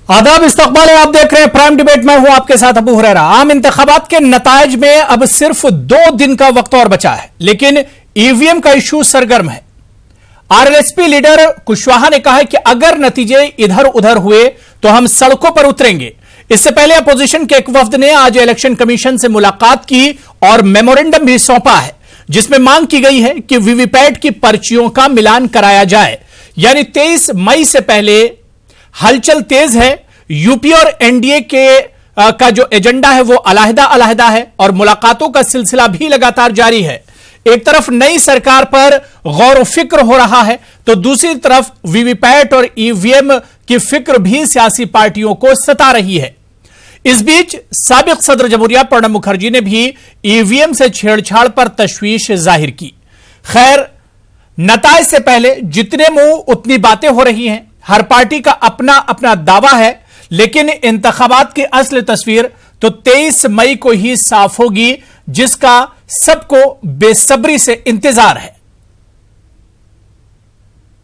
आदाब, इस्तकबाल है। आप देख रहे हैं प्राइम डिबेट। मैं हूं आपके साथ अबू हुरैरा। आम इंतखाबात के नतायज में अब सिर्फ 2 दिन का वक्त और बचा है, लेकिन ईवीएम का इशू सरगर्म है। आरएलएसपी लीडर कुशवाहा ने कहा है कि अगर नतीजे इधर उधर हुए तो हम सड़कों पर उतरेंगे। इससे पहले अपोजिशन के एक वफ्द ने आज इलेक्शन कमीशन से मुलाकात की और मेमोरेंडम भी सौंपा है, जिसमें मांग की गई है कि वीवीपैट की पर्चियों का मिलान कराया जाए। यानी 23 मई से पहले हलचल तेज है। यूपी और एनडीए का जो एजेंडा है वो अलहदा अलहदा है और मुलाकातों का सिलसिला भी लगातार जारी है। एक तरफ नई सरकार पर गौर फिक्र हो रहा है, तो दूसरी तरफ वीवीपैट और ईवीएम की फिक्र भी सियासी पार्टियों को सता रही है। इस बीच साबिक सदर जमहूरिया प्रणब मुखर्जी ने भी ईवीएम से छेड़छाड़ पर तशवीश जाहिर की। खैर, नतायज से पहले जितने मुंह उतनी बातें हो रही हैं। हर पार्टी का अपना अपना दावा है, लेकिन इंतखाबात की असली तस्वीर तो 23 मई को ही साफ होगी, जिसका सबको बेसब्री से इंतजार है।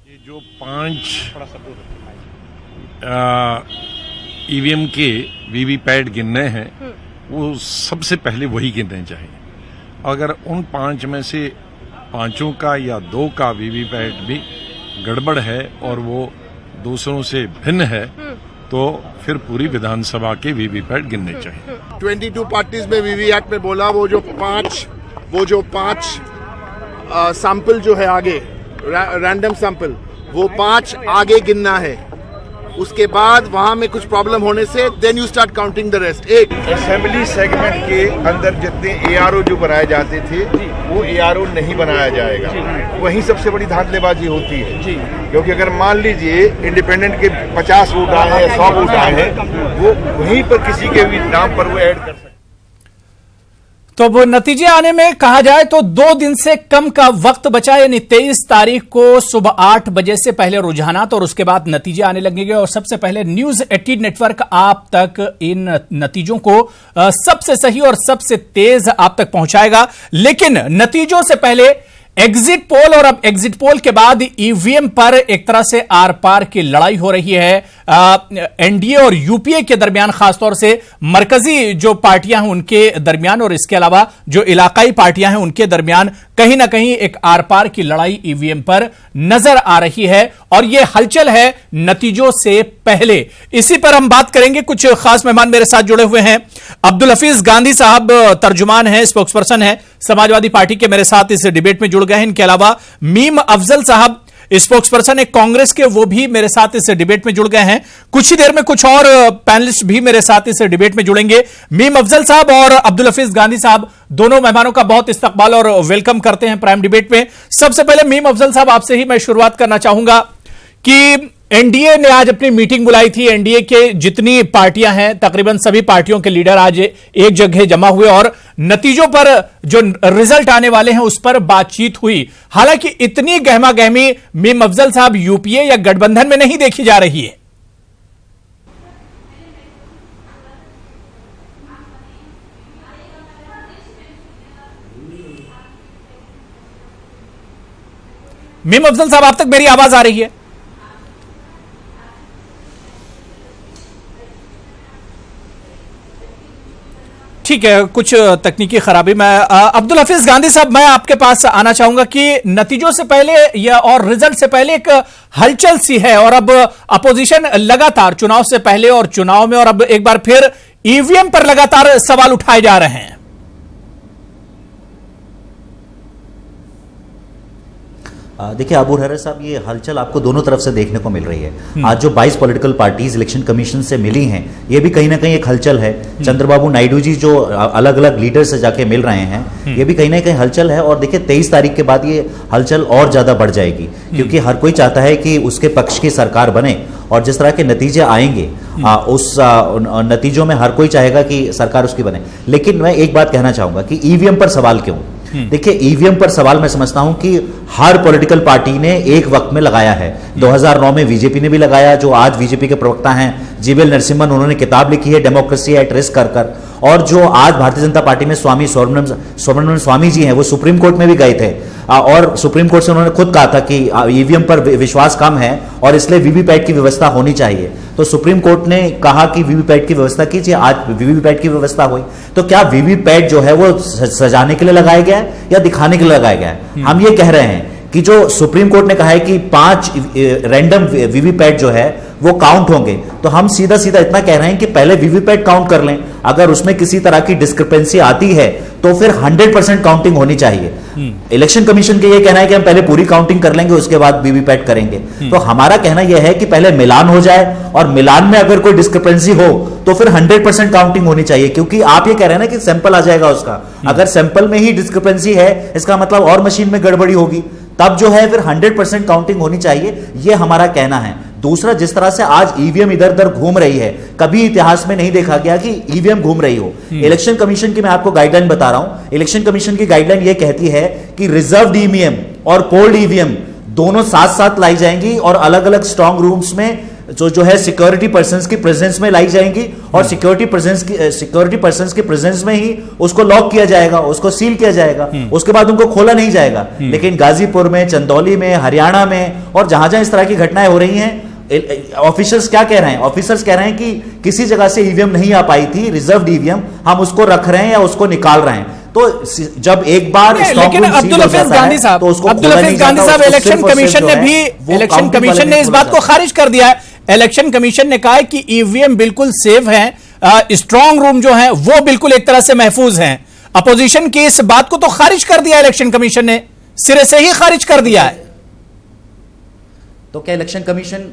ये जो 5 ईवीएम के वीवीपैट गिनने हैं, वो सबसे पहले वही गिनने चाहिए। अगर उन 5 में से 5 का या 2 का वीवीपैट भी गड़बड़ है और वो दूसरों से भिन्न है, तो फिर पूरी विधानसभा के वीवीपैट गिनने चाहिए। 22 पार्टीज में वीवीपैट में बोला वो जो पांच सैंपल जो है आगे रैंडम सैंपल, वो 5 आगे गिनना है। उसके बाद वहां में कुछ प्रॉब्लम होने से then you start counting the rest. एक असेंबली सेगमेंट के अंदर जितने एआरओ जो बनाए जाते थे, वो एआरओ नहीं बनाया जाएगा। वहीं सबसे बड़ी धांधलेबाजी होती है, क्योंकि अगर मान लीजिए इंडिपेंडेंट के 50 वोट आए हैं, 100 वोट आए हैं, वो वहीं पर किसी के भी नाम पर वो ऐड कर सकते। तो वो नतीजे आने में कहा जाए तो 2 दिन से कम का वक्त बचा, यानी 23 तारीख को सुबह 8 बजे से पहले रुझानात और उसके बाद नतीजे आने लगेंगे। और सबसे पहले न्यूज 18 नेटवर्क आप तक इन नतीजों को सबसे सही और सबसे तेज आप तक पहुंचाएगा। लेकिन नतीजों से पहले एग्जिट पोल, और अब एग्जिट पोल के बाद ईवीएम पर एक तरह से आर पार की लड़ाई हो रही है एनडीए और यूपीए के दरमियान, खासतौर से मरकजी जो पार्टियां हैं उनके दरमियान और इसके अलावा जो इलाकाई पार्टियां हैं उनके दरमियान कहीं ना कहीं एक आर पार की लड़ाई ईवीएम पर नजर आ रही है। और यह हलचल है नतीजों से पहले। इसी पर हम बात करेंगे। कुछ खास मेहमान मेरे साथ जुड़े हुए हैं। अब्दुल हफीज गांधी साहब तर्जुमान हैं, स्पोक्सपर्सन हैं समाजवादी पार्टी के, मेरे साथ इस डिबेट में जुड़ गए हैं। इनके अलावा मीम अफजल साहब स्पोक्सपर्सन है कांग्रेस के, वो भी मेरे साथ इस डिबेट में जुड़ गए हैं। कुछ ही देर में कुछ और पैनलिस्ट भी मेरे साथ इस डिबेट में जुड़ेंगे। मीम अफजल साहब और अब्दुल हफीज गांधी साहब, दोनों मेहमानों का बहुत इस्तकबाल और वेलकम करते हैं प्राइम डिबेट में। सबसे पहले मीम अफजल साहब, आपसे ही मैं शुरुआत करना चाहूंगा कि एनडीए ने आज अपनी मीटिंग बुलाई थी। एनडीए के जितनी पार्टियां हैं, तकरीबन सभी पार्टियों के लीडर आज एक जगह जमा हुए और नतीजों पर जो रिजल्ट आने वाले हैं उस पर बातचीत हुई। हालांकि इतनी गहमा गहमी मीम अफजल साहब यूपीए या गठबंधन में नहीं देखी जा रही है। मीम अफजल साहब, आप तक मेरी आवाज आ रही है? ठीक है, कुछ तकनीकी खराबी। मैं अब्दुल हफीज गांधी साहब, मैं आपके पास आना चाहूंगा कि नतीजों से पहले या और रिजल्ट से पहले एक हलचल सी है और अब अपोजिशन लगातार चुनाव से पहले और चुनाव में और अब एक बार फिर ईवीएम पर लगातार सवाल उठाए जा रहे हैं। देखिए अबू हुरैरा साहब, ये हलचल आपको दोनों तरफ से देखने को मिल रही है। आज जो 22 पॉलिटिकल पार्टीज इलेक्शन कमीशन से मिली हैं, ये भी कहीं ना कहीं एक हलचल है। चंद्रबाबू नायडू जी जो अलग अलग लीडर से जाके मिल रहे हैं, ये भी कहीं ना कहीं हलचल है। और देखिए 23 तारीख के बाद ये हलचल और ज्यादा बढ़ जाएगी, क्योंकि हर कोई चाहता है कि उसके पक्ष की सरकार बने और जिस तरह के नतीजे आएंगे उस नतीजों में हर कोई चाहेगा कि सरकार उसकी बने। लेकिन मैं एक बात कहना चाहूंगा कि ईवीएम पर सवाल क्यों? देखिए, ईवीएम पर सवाल मैं समझता हूं कि हर पॉलिटिकल पार्टी ने एक वक्त में लगाया है। 2009 में बीजेपी ने भी लगाया, जो आज बीजेपी के प्रवक्ता हैं जीवीएल नरसिम्हन, उन्होंने किताब लिखी है डेमोक्रेसी एट रिस्क कर। और जो आज भारतीय जनता पार्टी में स्वामी सुब्रमण्यम स्वामी जी हैं, वो सुप्रीम कोर्ट में भी गए थे और सुप्रीम कोर्ट से उन्होंने खुद कहा था कि ईवीएम पर विश्वास कम है और इसलिए वीवीपैट की व्यवस्था होनी चाहिए। तो सुप्रीम कोर्ट ने कहा कि वीवीपैट की व्यवस्था कीजिए, आज वीवीपैट की व्यवस्था हुई। तो क्या वीवीपैट जो है वो सजाने के लिए लगाया गया है या दिखाने के लिए लगाया गया है? हम ये कह रहे हैं कि जो सुप्रीम कोर्ट ने कहा है कि 5 रैंडम वीवीपैट जो है वो काउंट होंगे, तो हम सीधा सीधा इतना कह रहे हैं कि पहले वीवीपैट काउंट कर लें। अगर उसमें किसी तरह की डिस्क्रिपेंसी आती है तो फिर 100% काउंटिंग होनी चाहिए। इलेक्शन कमीशन का ये कहना है कि हम पहले पूरी काउंटिंग कर लेंगे, उसके बाद वीवीपैट करेंगे। तो हमारा कहना यह है कि पहले मिलान हो जाए और मिलान में अगर कोई डिस्क्रिपेंसी हो तो फिर 100% काउंटिंग होनी चाहिए, क्योंकि आप ये कह रहे हैं ना कि सैंपल आ जाएगा उसका। अगर सैंपल में ही डिस्क्रिपेंसी है, इसका मतलब और मशीन में गड़बड़ी होगी, तब जो है फिर 100% काउंटिंग होनी चाहिए, ये हमारा कहना है। दूसरा, जिस तरह से आज ईवीएम इधर उधर घूम रही है, कभी इतिहास में नहीं देखा गया कि ईवीएम घूम रही हो। इलेक्शन कमीशन की मैं आपको गाइडलाइन बता रहा हूं। इलेक्शन कमीशन की गाइडलाइन ये कहती है कि रिजर्व्ड ईवीएम और कोल्ड ईवीएम दोनों साथ साथ लाई जाएंगी और अलग अलग स्ट्रांग रूम्स में जो है सिक्योरिटी पर्सन्स की प्रेजेंस में लाई जाएंगी और सिक्योरिटी पर्सन्स की प्रेजेंस में ही उसको लॉक किया जाएगा, उसको सील किया जाएगा, उसके बाद उनको खोला नहीं जाएगा। लेकिन गाजीपुर में, चंदौली में, हरियाणा में और जहां जहां इस तरह की घटनाएं हो रही हैं, ऑफिसर्स क्या कह रहे हैं? ऑफिसर्स कह रहे हैं कि किसी जगह से ईवीएम नहीं आ पाई थी, रिजर्व्ड ईवीएम, हम उसको रख रहे हैं या उसको निकाल रहे हैं। तो जब एक बार लेकिन अब्दुल हफीज गांधी साहब, इलेक्शन कमीशन ने इस बात को खारिज कर दिया है। इलेक्शन कमीशन ने कहा है कि ईवीएम बिल्कुल सेफ है, स्ट्रांग रूम जो है वो बिल्कुल एक तरह से महफूज हैं। अपोजिशन की इस बात को तो खारिज कर दिया इलेक्शन कमीशन ने, सिरे से ही खारिज कर दिया है। तो क्या इलेक्शन कमीशन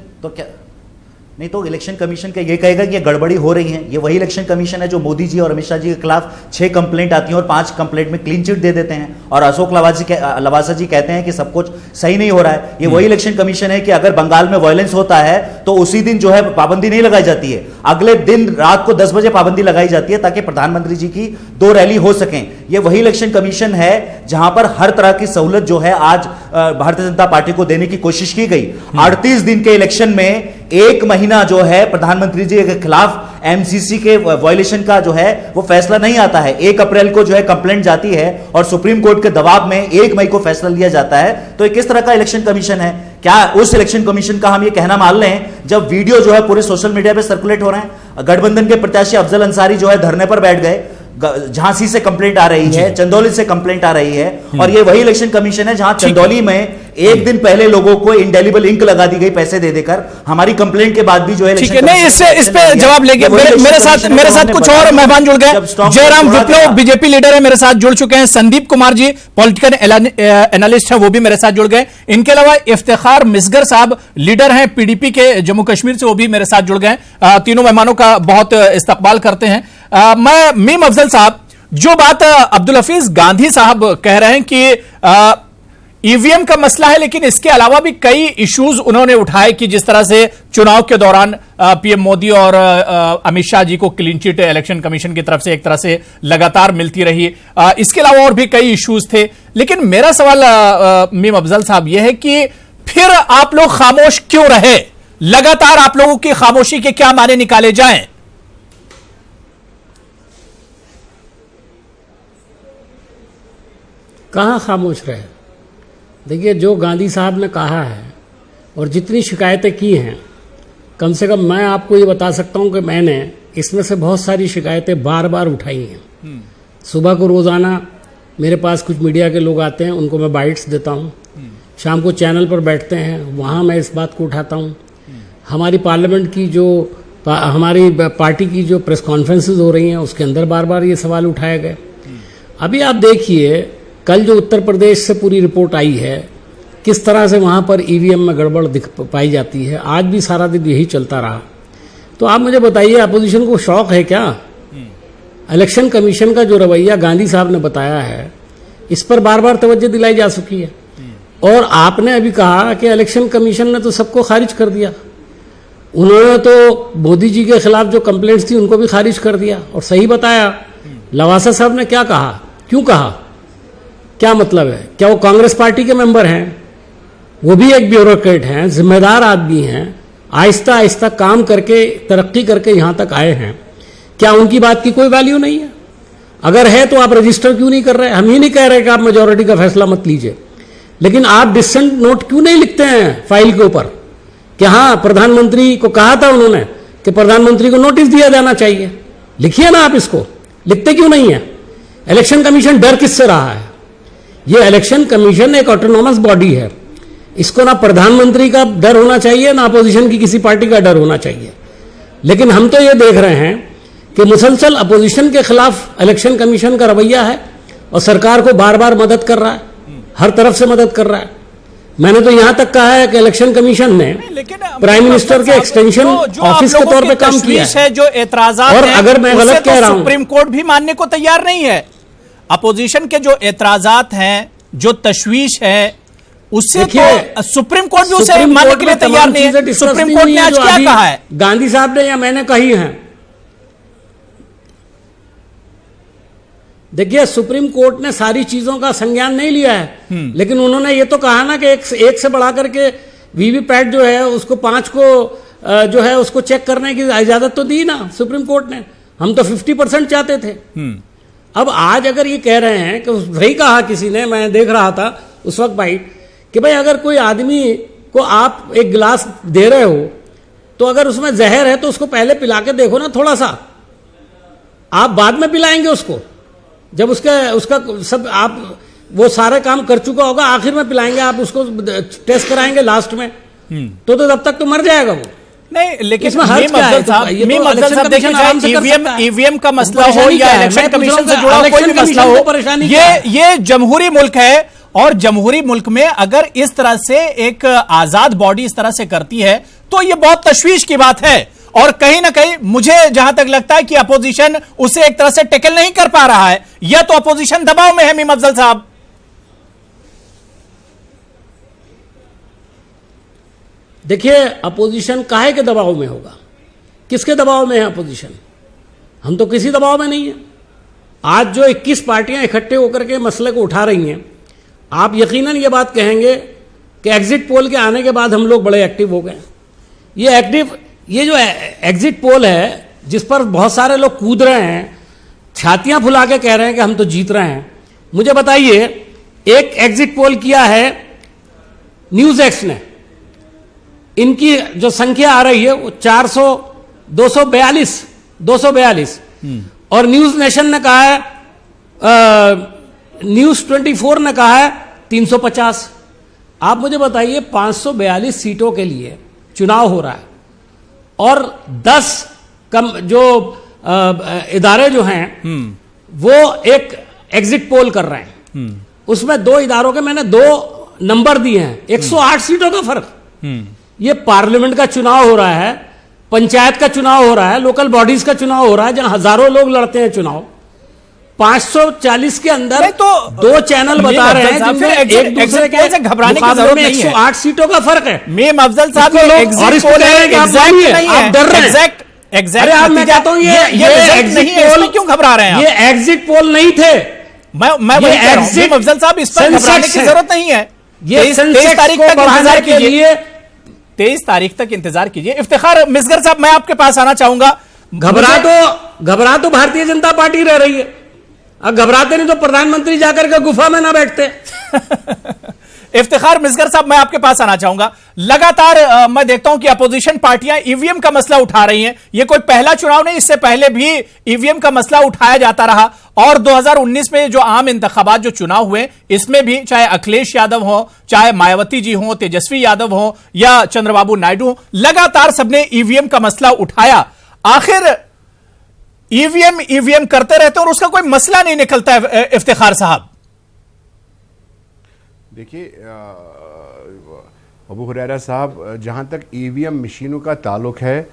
नहीं तो इलेक्शन कमीशन का ये कहेगा कि ये गड़बड़ी हो रही है? ये वही इलेक्शन कमीशन है जो मोदी जी और अमित शाह जी के खिलाफ 6 कंप्लेंट आती हैं और 5 कंप्लेंट में क्लीन चिट दे देते हैं और अशोक लवासा जी कहते हैं कि सब कुछ सही नहीं हो रहा है। ये वही इलेक्शन कमीशन है कि अगर बंगाल में वायलेंस होता है तो उसी दिन जो है पाबंदी नहीं लगाई जाती है, अगले दिन रात को 10 बजे पाबंदी लगाई जाती है ताकि प्रधानमंत्री जी की 2 रैली हो सकें। ये वही इलेक्शन कमीशन है जहां पर हर तरह की सहूलत जो है आज भारतीय जनता पार्टी को देने की कोशिश की गई। 38 दिन के इलेक्शन में 1 महीना जो है प्रधानमंत्री जी के खिलाफ एमसीसी के वायलेशन का जो है वो फैसला नहीं आता है। 1 अप्रैल को जो है कंप्लेंट जाती है और सुप्रीम कोर्ट के दबाव में 1 मई को फैसला लिया जाता है। तो ये किस तरह का इलेक्शन कमीशन है? क्या उस इलेक्शन कमीशन का हम ये कहना मान लें जब वीडियो जो है पूरे सोशल मीडिया पे सर्कुलेट हो रहे हैं, गठबंधन के प्रत्याशी अफजल अंसारी जो है धरने पर बैठ गए, झांसी से कंप्लेंट आ रही है, चंदौली से कंप्लेंट आ रही है, और ये वही इलेक्शन कमीशन है जहां चंदौली में 1 दिन पहले लोगों को इंडेलिबल इंक लगा दी गई पैसे दे देकर, हमारी कंप्लेंट के बाद भी जो है ठीक है। नहीं, इस पे जवाब लेंगे। मेरे साथ कुछ और मेहमान जुड़ गए। जयराम विप्लव बीजेपी लीडर है, मेरे साथ जुड़ चुके हैं। संदीप कुमार जी पॉलिटिकल एनालिस्ट है, वो भी मेरे साथ जुड़ गए। इनके अलावा इफ्तिखार मिसगर साहब लीडर हैं पीडीपी के जम्मू कश्मीर से, वो भी मेरे साथ जुड़ गए। तीनों मेहमानों का बहुत इस्तकबाल करते हैं। मैं मीम अफजल साहब, जो बात अब्दुल हफीज गांधी साहब कह रहे हैं कि ईवीएम का मसला है, लेकिन इसके अलावा भी कई इश्यूज उन्होंने उठाए कि जिस तरह से चुनाव के दौरान पीएम मोदी और अमित शाह जी को क्लीन चिट इलेक्शन कमीशन की तरफ से एक तरह से लगातार मिलती रही। इसके अलावा और भी कई इश्यूज थे। लेकिन मेरा सवाल मीम अफजल साहब यह है कि फिर आप लोग खामोश क्यों रहे? लगातार आप लोगों की खामोशी के क्या माने निकाले जाएं? कहाँ खामोश रहे? देखिए, जो गांधी साहब ने कहा है और जितनी शिकायतें की हैं, कम से कम मैं आपको ये बता सकता हूं कि मैंने इसमें से बहुत सारी शिकायतें बार बार उठाई हैं। सुबह को रोज़ाना मेरे पास कुछ मीडिया के लोग आते हैं, उनको मैं बाइट्स देता हूं। शाम को चैनल पर बैठते हैं, वहाँ मैं इस बात को उठाता हूँ। हमारी पार्लियामेंट की हमारी पार्टी की जो प्रेस कॉन्फ्रेंसेज हो रही हैं, उसके अंदर बार बार ये सवाल उठाए गए। अभी आप देखिए, कल जो उत्तर प्रदेश से पूरी रिपोर्ट आई है, किस तरह से वहाँ पर ईवीएम में गड़बड़ पाई जाती है। आज भी सारा दिन यही चलता रहा। तो आप मुझे बताइए, अपोजिशन को शौक है क्या? इलेक्शन कमीशन का जो रवैया गांधी साहब ने बताया है, इस पर बार बार तवज्जो दिलाई जा चुकी है। और आपने अभी कहा कि इलेक्शन कमीशन ने तो सबको खारिज कर दिया। उन्होंने तो मोदी जी के खिलाफ जो कंप्लेंट्स थी उनको भी खारिज कर दिया और सही बताया। लवासा साहब ने क्या कहा, क्यों कहा, क्या मतलब है? क्या वो कांग्रेस पार्टी के मेंबर हैं? वो भी एक ब्यूरोक्रेट हैं, जिम्मेदार आदमी हैं, आहिस्ता आहिस्ता काम करके तरक्की करके यहाँ तक आए हैं। क्या उनकी बात की कोई वैल्यू नहीं है? अगर है तो आप रजिस्टर क्यों नहीं कर रहे? हम ही नहीं कह रहे कि आप मेजोरिटी का फैसला मत लीजिए, लेकिन आप डिसेंट नोट क्यों नहीं लिखते हैं फाइल के ऊपर कि हाँ प्रधानमंत्री को कहा था उन्होंने कि प्रधानमंत्री को नोटिस दिया जाना चाहिए? लिखिए ना आप इसको, लिखते क्यों नहीं है? इलेक्शन कमीशन डर किससे रहा है? ये इलेक्शन कमीशन एक ऑटोनॉमस बॉडी है, इसको ना प्रधानमंत्री का डर होना चाहिए ना अपोजिशन की किसी पार्टी का डर होना चाहिए। लेकिन हम तो ये देख रहे हैं कि मुसलसल अपोजिशन के खिलाफ इलेक्शन कमीशन का रवैया है और सरकार को बार बार मदद कर रहा है, हर तरफ से मदद कर रहा है। मैंने तो यहां तक कहा है कि इलेक्शन कमीशन ने प्राइम मिनिस्टर के एक्सटेंशन ऑफिस के तौर पे काम किया है। जो एतराजात और अगर मैं गलत कह रहा हूं, सुप्रीम कोर्ट भी मानने को तैयार नहीं है। अपोजिशन के जो एतराजात हैं, जो तशवीश है, उससे तो सुप्रीम कोर्ट भी उसे मानने के लिए तैयार नहीं है। सुप्रीम कोर्ट ने आज क्या कहा है? गांधी साहब ने या मैंने कही है। देखिए, सुप्रीम कोर्ट ने सारी चीजों का संज्ञान नहीं लिया है, लेकिन उन्होंने ये तो कहा ना कि एक से बढ़ा करके वीवीपैट जो है उसको 5 को जो है उसको चेक करने की इजाजत तो दी ना सुप्रीम कोर्ट ने। हम तो 50% चाहते थे। अब आज अगर ये कह रहे हैं कि सही कहा किसी ने, मैं देख रहा था उस वक्त भाई, कि भाई अगर कोई आदमी को आप एक गिलास दे रहे हो तो अगर उसमें जहर है तो उसको पहले पिला के देखो ना थोड़ा सा, आप बाद में पिलाएंगे उसको। जब उसका सब आप वो सारे काम कर चुका होगा, आखिर में पिलाएंगे आप उसको, टेस्ट कराएंगे लास्ट में, तो तब तक तो मर जाएगा वो। नहीं, लेकिन ईवीएम का मसला हो या इलेक्शन कमीशन से जुड़ा कोई भी मसला हो, ये जमहूरी मुल्क है, और जमहूरी मुल्क में अगर इस तरह से एक आजाद बॉडी इस तरह से करती है तो ये बहुत तशवीश की बात है। और कहीं ना कहीं मुझे जहां तक लगता है कि अपोजिशन उसे एक तरह से टैकल नहीं कर पा रहा है, या तो अपोजिशन दबाव में है। मीम अफजल साहब, देखिए, अपोजिशन काहे के दबाव में होगा? किसके दबाव में है अपोजिशन? हम तो किसी दबाव में नहीं है। आज जो 21 पार्टियां इकट्ठे होकर के मसले को उठा रही हैं, आप यकीनन ये बात कहेंगे कि एग्जिट पोल के आने के बाद हम लोग बड़े एक्टिव हो गए। ये जो एग्जिट पोल है जिस पर बहुत सारे लोग कूद रहे हैं, छातियां फुला के कह रहे हैं कि हम तो जीत रहे हैं, मुझे बताइए, एक एग्जिट पोल किया है न्यूज एक्स ने, इनकी जो संख्या आ रही है वो 242 और न्यूज नेशन ने कहा है, न्यूज 24 ने कहा है 350। आप मुझे बताइए, 542 सीटों के लिए चुनाव हो रहा है और 10 जो इदारे जो हैं वो एक एग्जिट पोल कर रहे हैं। उसमें 2 इदारों के मैंने 2 नंबर दिए हैं, 108 सीटों का फर्क। ये पार्लियामेंट का चुनाव हो रहा है, पंचायत का चुनाव हो रहा है, लोकल बॉडीज का चुनाव हो रहा है, जहां हजारों लोग लड़ते हैं चुनाव। 540 के अंदर तो 2 चैनल बता रहे हैं जिनमें एक दूसरे के घबराने की जरूरत नहीं है। 108 सीटों का फर्क है। मीम अफजल साहब, आप डर रहे हैं। अरे आप, मैं कहता हूं ये एग्जिट पोल क्यों घबरा रहे हैं? ये एग्जिट पोल नहीं थे। मैं वही कह रहा हूं, मीम अफजल साहब, इस पर घबराने की जरूरत नहीं है। 23 तारीख तक इंतजार कीजिए, 23 तारीख तक इंतजार कीजिए। इफ्तिखार मिसगर साहब, मैं आपके पास आना चाहूंगा। घबरा तो भारतीय जनता पार्टी रह रही है। अब घबराते नहीं तो प्रधानमंत्री जाकर के गुफा में ना बैठते। इफ्तिखार मिसगर साहब, मैं आपके पास आना चाहूंगा। लगातार मैं देखता हूं कि अपोजिशन पार्टियां ईवीएम का मसला उठा रही हैं। यह कोई पहला चुनाव नहीं, इससे पहले भी ईवीएम का मसला उठाया जाता रहा। और 2019 में जो आम इंतखाबात जो चुनाव हुए, इसमें भी चाहे अखिलेश यादव हो, चाहे मायावती जी हो, तेजस्वी यादव हो या चंद्रबाबू नायडू हो, लगातार सबने ईवीएम का मसला उठाया। आखिर ईवीएम करते रहते हैं और उसका कोई मसला नहीं निकलता है। इफ्तिखार साहब, देखिए अबू हुरैरा साहब, जहाँ तक ईवीएम मशीनों का ताल्लुक है,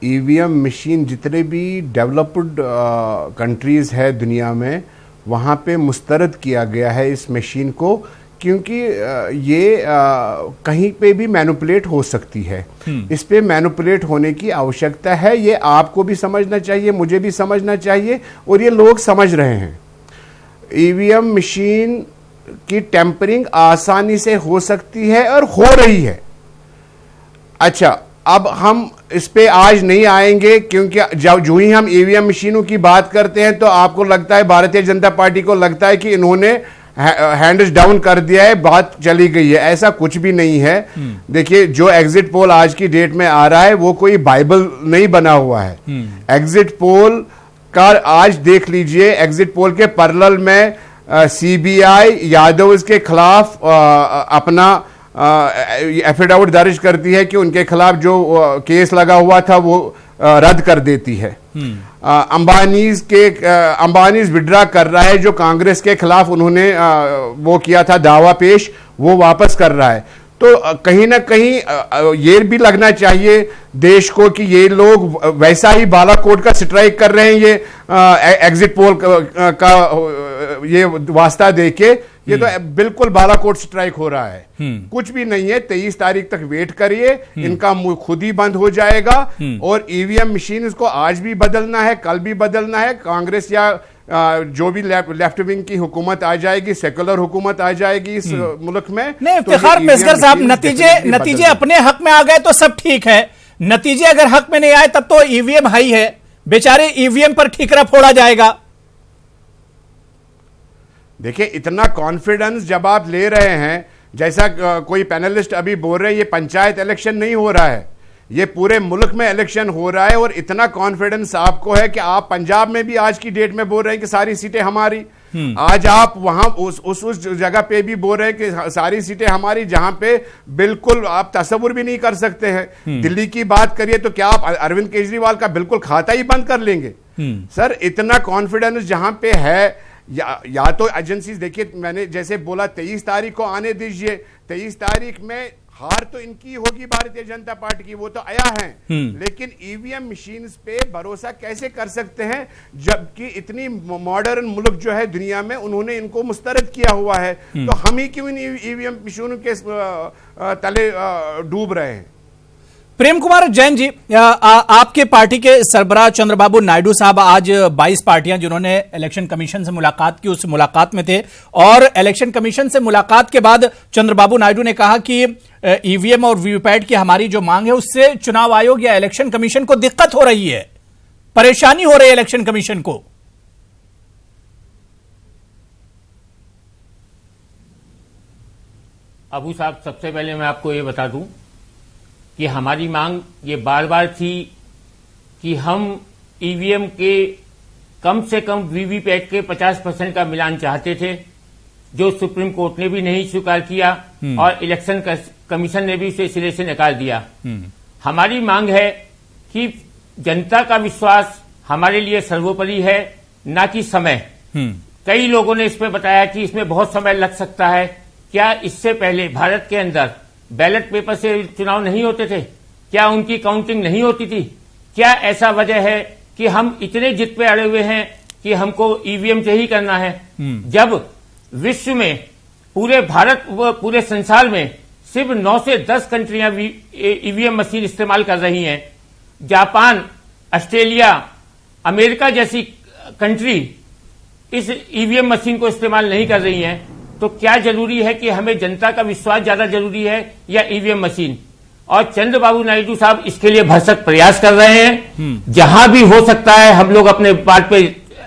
ईवीएम मशीन जितने भी डेवलप्ड कंट्रीज़ है दुनिया में, वहाँ पे मुस्तरद किया गया है इस मशीन को, क्योंकि ये कहीं पे भी मैनिपुलेट हो सकती है। इस पे मैनिपुलेट होने की आवश्यकता है, ये आपको भी समझना चाहिए, मुझे भी समझना चाहिए, और ये लोग समझ रहे हैं। ईवीएम मशीन की टेम्परिंग आसानी से हो सकती है और हो रही है। अच्छा, अब हम इस पे आज नहीं आएंगे, क्योंकि जो ही हम ईवीएम मशीनों की बात करते हैं तो आपको लगता है, भारतीय जनता पार्टी को लगता है कि इन्होंने हैंड्स डाउन कर दिया है, बात चली गई है। ऐसा कुछ भी नहीं है। देखिए, जो एग्जिट पोल आज की डेट में आ रहा है वो कोई बाइबल नहीं बना हुआ है। एग्जिट पोल का आज देख लीजिए, एग्जिट पोल के पैरेलल में सीबीआई यादव के खिलाफ अपना एफिडेविट दर्ज करती है कि उनके खिलाफ जो केस लगा हुआ था वो रद्द कर देती है। अंबानीज विड्रा कर रहा है, जो कांग्रेस के खिलाफ उन्होंने वो किया था दावा पेश, वो वापस कर रहा है। तो कहीं ना कहीं ये भी लगना चाहिए देश को कि ये लोग वैसा ही बालाकोट का स्ट्राइक कर रहे हैं, ये एग्जिट पोल का ये वास्ता देके, ये तो बिल्कुल बालाकोट स्ट्राइक हो रहा है। कुछ भी नहीं है। 23 तारीख तक वेट करिए, इनका मुंह खुद ही बंद हो जाएगा। और ईवीएम मशीन इसको आज भी बदलना है, कल भी बदलना है। कांग्रेस या जो भी लेफ्ट विंग की हुकूमत आ जाएगी, सेकुलर हुकूमत आ जाएगी इस मुल्क में, नहीं, इफ्तिखार पेशगर साहब, नतीजे अपने हक में आ गए तो सब ठीक है। नतीजे अगर हक में नहीं आए तब तो ईवीएम हाई है, बेचारे ईवीएम पर ठीकरा फोड़ा जाएगा। देखिए, इतना कॉन्फिडेंस जब आप ले रहे हैं, जैसा कोई पैनलिस्ट अभी बोल रहे हैं, ये पंचायत इलेक्शन नहीं हो रहा है, ये पूरे मुल्क में इलेक्शन हो रहा है। और इतना कॉन्फिडेंस आपको है कि आप पंजाब में भी आज की डेट में बोल रहे हैं कि सारी सीटें हमारी। आज आप वहां उस जगह पे भी बोल रहे हैं कि सारी सीटें हमारी, जहां पे बिल्कुल आप तस्वुर भी नहीं कर सकते हैं। दिल्ली की बात करिए तो क्या आप अरविंद केजरीवाल का बिल्कुल खाता ही बंद कर लेंगे? सर, इतना कॉन्फिडेंस जहां पे है, या तो एजेंसीज, देखिए मैंने जैसे बोला 23 तारीख को आने दीजिए। 23 तारीख में हार तो इनकी होगी, भारतीय जनता पार्टी की, वो तो आया है। लेकिन ईवीएम मशीन्स पे भरोसा कैसे कर सकते हैं जबकि इतनी मॉडर्न मुल्क जो है दुनिया में, उन्होंने इनको मुस्तरद किया हुआ है। तो हम ही क्यों ईवीएम मशीनों के तले डूब रहे हैं? प्रेम कुमार जैन जी, आपके पार्टी के सरबराह चंद्रबाबू नायडू साहब आज 22 पार्टियां जिन्होंने इलेक्शन कमीशन से मुलाकात की, उस मुलाकात में थे। और इलेक्शन कमीशन से मुलाकात के बाद चंद्रबाबू नायडू ने कहा कि ईवीएम और वीवीपैट की हमारी जो मांग है उससे चुनाव आयोग या इलेक्शन कमीशन को दिक्कत हो रही है, परेशानी हो रही है इलेक्शन कमीशन को। अबू साहब, सबसे पहले मैं आपको ये बता दूं कि हमारी मांग ये बार बार थी कि हम ईवीएम के कम से कम वीवीपैट के 50% का मिलान चाहते थे, जो सुप्रीम कोर्ट ने भी नहीं स्वीकार किया और इलेक्शन कमीशन ने भी उसे सिरे से निकाल दिया। हमारी मांग है कि जनता का विश्वास हमारे लिए सर्वोपरि है, ना कि समय। कई लोगों ने इस पे बताया कि इसमें बहुत समय लग सकता है। क्या इससे पहले भारत के अंदर बैलेट पेपर से चुनाव नहीं होते थे? क्या उनकी काउंटिंग नहीं होती थी? क्या ऐसा वजह है कि हम इतने जिद पे अड़े हुए हैं कि हमको ईवीएम से ही करना है, जब विश्व में, पूरे भारत व पूरे संसार में सिर्फ 9 से 10 कंट्रियां ईवीएम मशीन इस्तेमाल कर रही हैं। जापान, ऑस्ट्रेलिया, अमेरिका जैसी कंट्री इस ईवीएम मशीन को इस्तेमाल नहीं कर रही हैं। तो क्या जरूरी है कि हमें जनता का विश्वास ज्यादा जरूरी है या ईवीएम मशीन? और चंद्रबाबू नायडू साहब इसके लिए भरसक प्रयास कर रहे हैं। जहां भी हो सकता है हम लोग अपने बात पे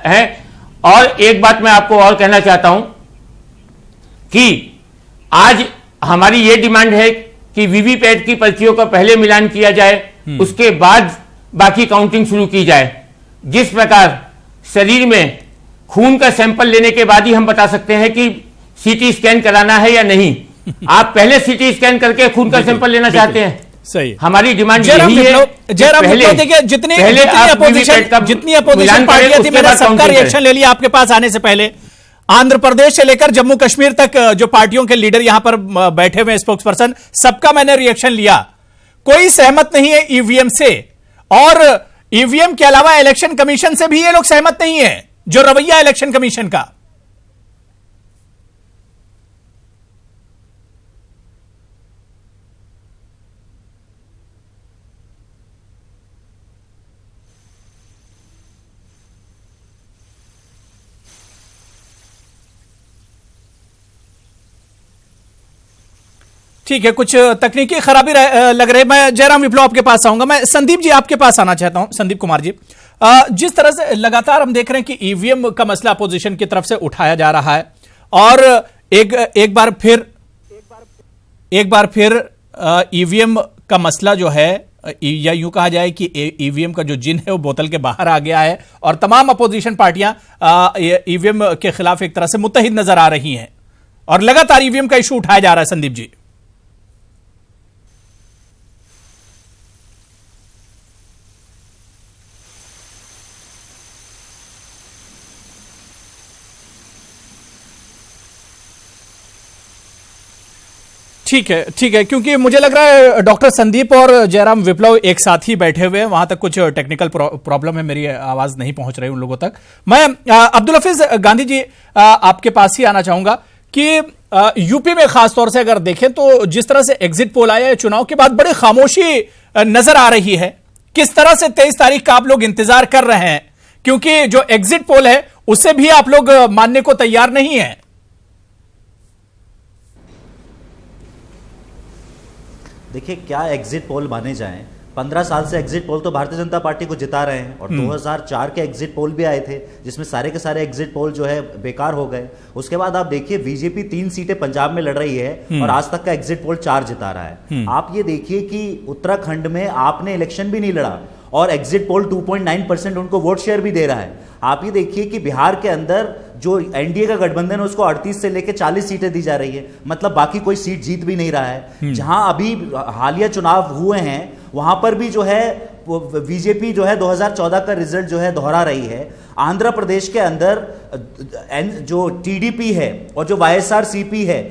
हैं। और एक बात मैं आपको और कहना चाहता हूं कि आज हमारी ये डिमांड है कि वीवीपैट की पर्चियों का पहले मिलान किया जाए, उसके बाद बाकी काउंटिंग शुरू की जाए। जिस प्रकार शरीर में खून का सैंपल लेने के बाद ही हम बता सकते हैं कि सीटी स्कैन कराना है या नहीं। आप पहले सीटी स्कैन करके खून का सैंपल लेना चाहते हैं? सही, हमारी डिमांड यही है। जयराम विप्लव, देखिए जितनी अपोजिशन पार्टियां थी, मैंने सबका रिएक्शन ले लिया आपके पास आने से पहले। आंध्र प्रदेश से लेकर जम्मू कश्मीर तक जो पार्टियों के लीडर यहां पर बैठे हुए स्पोक्स पर्सन, सबका मैंने रिएक्शन लिया। कोई सहमत नहीं है ईवीएम से, और ईवीएम के अलावा इलेक्शन कमीशन से भी ये लोग सहमत नहीं है, जो रवैया इलेक्शन कमीशन का। ठीक है, कुछ तकनीकी खराबी लग रही है। मैं जयराम विप्लव आपके पास आऊंगा। मैं संदीप जी आपके पास आना चाहता हूं। संदीप कुमार जी, जिस तरह से लगातार हम देख रहे हैं कि ईवीएम का मसला अपोजिशन की तरफ से उठाया जा रहा है और एक बार फिर ईवीएम का मसला जो है, या यूं कहा जाए कि ईवीएम का जो जिन है वो बोतल के बाहर आ गया है और तमाम अपोजिशन पार्टियां ईवीएम के खिलाफ एक तरह से मुत्तहिद नजर आ रही हैं और लगातार ईवीएम का इशू उठाया जा रहा है। संदीप जी, ठीक है, क्योंकि मुझे लग रहा है डॉक्टर संदीप और जयराम विप्लव एक साथ ही बैठे हुए हैं, वहां तक कुछ टेक्निकल प्रॉब्लम है, मेरी आवाज नहीं पहुंच रही उन लोगों तक। मैं अब्दुल हफीज गांधी जी आपके पास ही आना चाहूंगा कि यूपी में खासतौर से अगर देखें तो जिस तरह से एग्जिट पोल आया है चुनाव के बाद, बड़ी खामोशी नजर आ रही है। किस तरह से 23 तारीख का आप लोग इंतजार कर रहे हैं, क्योंकि जो एग्जिट पोल है उससे भी आप लोग मानने को तैयार नहीं है। देखिए, क्या एग्जिट पोल माने जाएं, 15 साल से एग्जिट पोल तो भारतीय जनता पार्टी को जिता रहे हैं और 2004 के एग्जिट पोल भी आए थे जिसमें सारे के सारे एग्जिट पोल जो है बेकार हो गए। उसके बाद आप देखिए बीजेपी 3 सीटें पंजाब में लड़ रही है और आज तक का एग्जिट पोल 4 जिता रहा है। आप ये देखिए कि उत्तराखंड में आपने इलेक्शन भी नहीं लड़ा और एग्जिट पोल 2.9% उनको वोट शेयर भी दे रहा है। आप ये देखिए कि बिहार के अंदर जो एनडीए का गठबंधन है उसको 38 से लेकर 40 सीटें दी जा रही है, मतलब बाकी कोई सीट जीत भी नहीं रहा है। जहां अभी हालिया चुनाव हुए हैं वहां पर भी जो है बीजेपी जो है 2014 का रिजल्ट जो है दोहरा रही है। आंध्र प्रदेश के अंदर जो टीडीपी है और जो वाईएसआरसीपी है,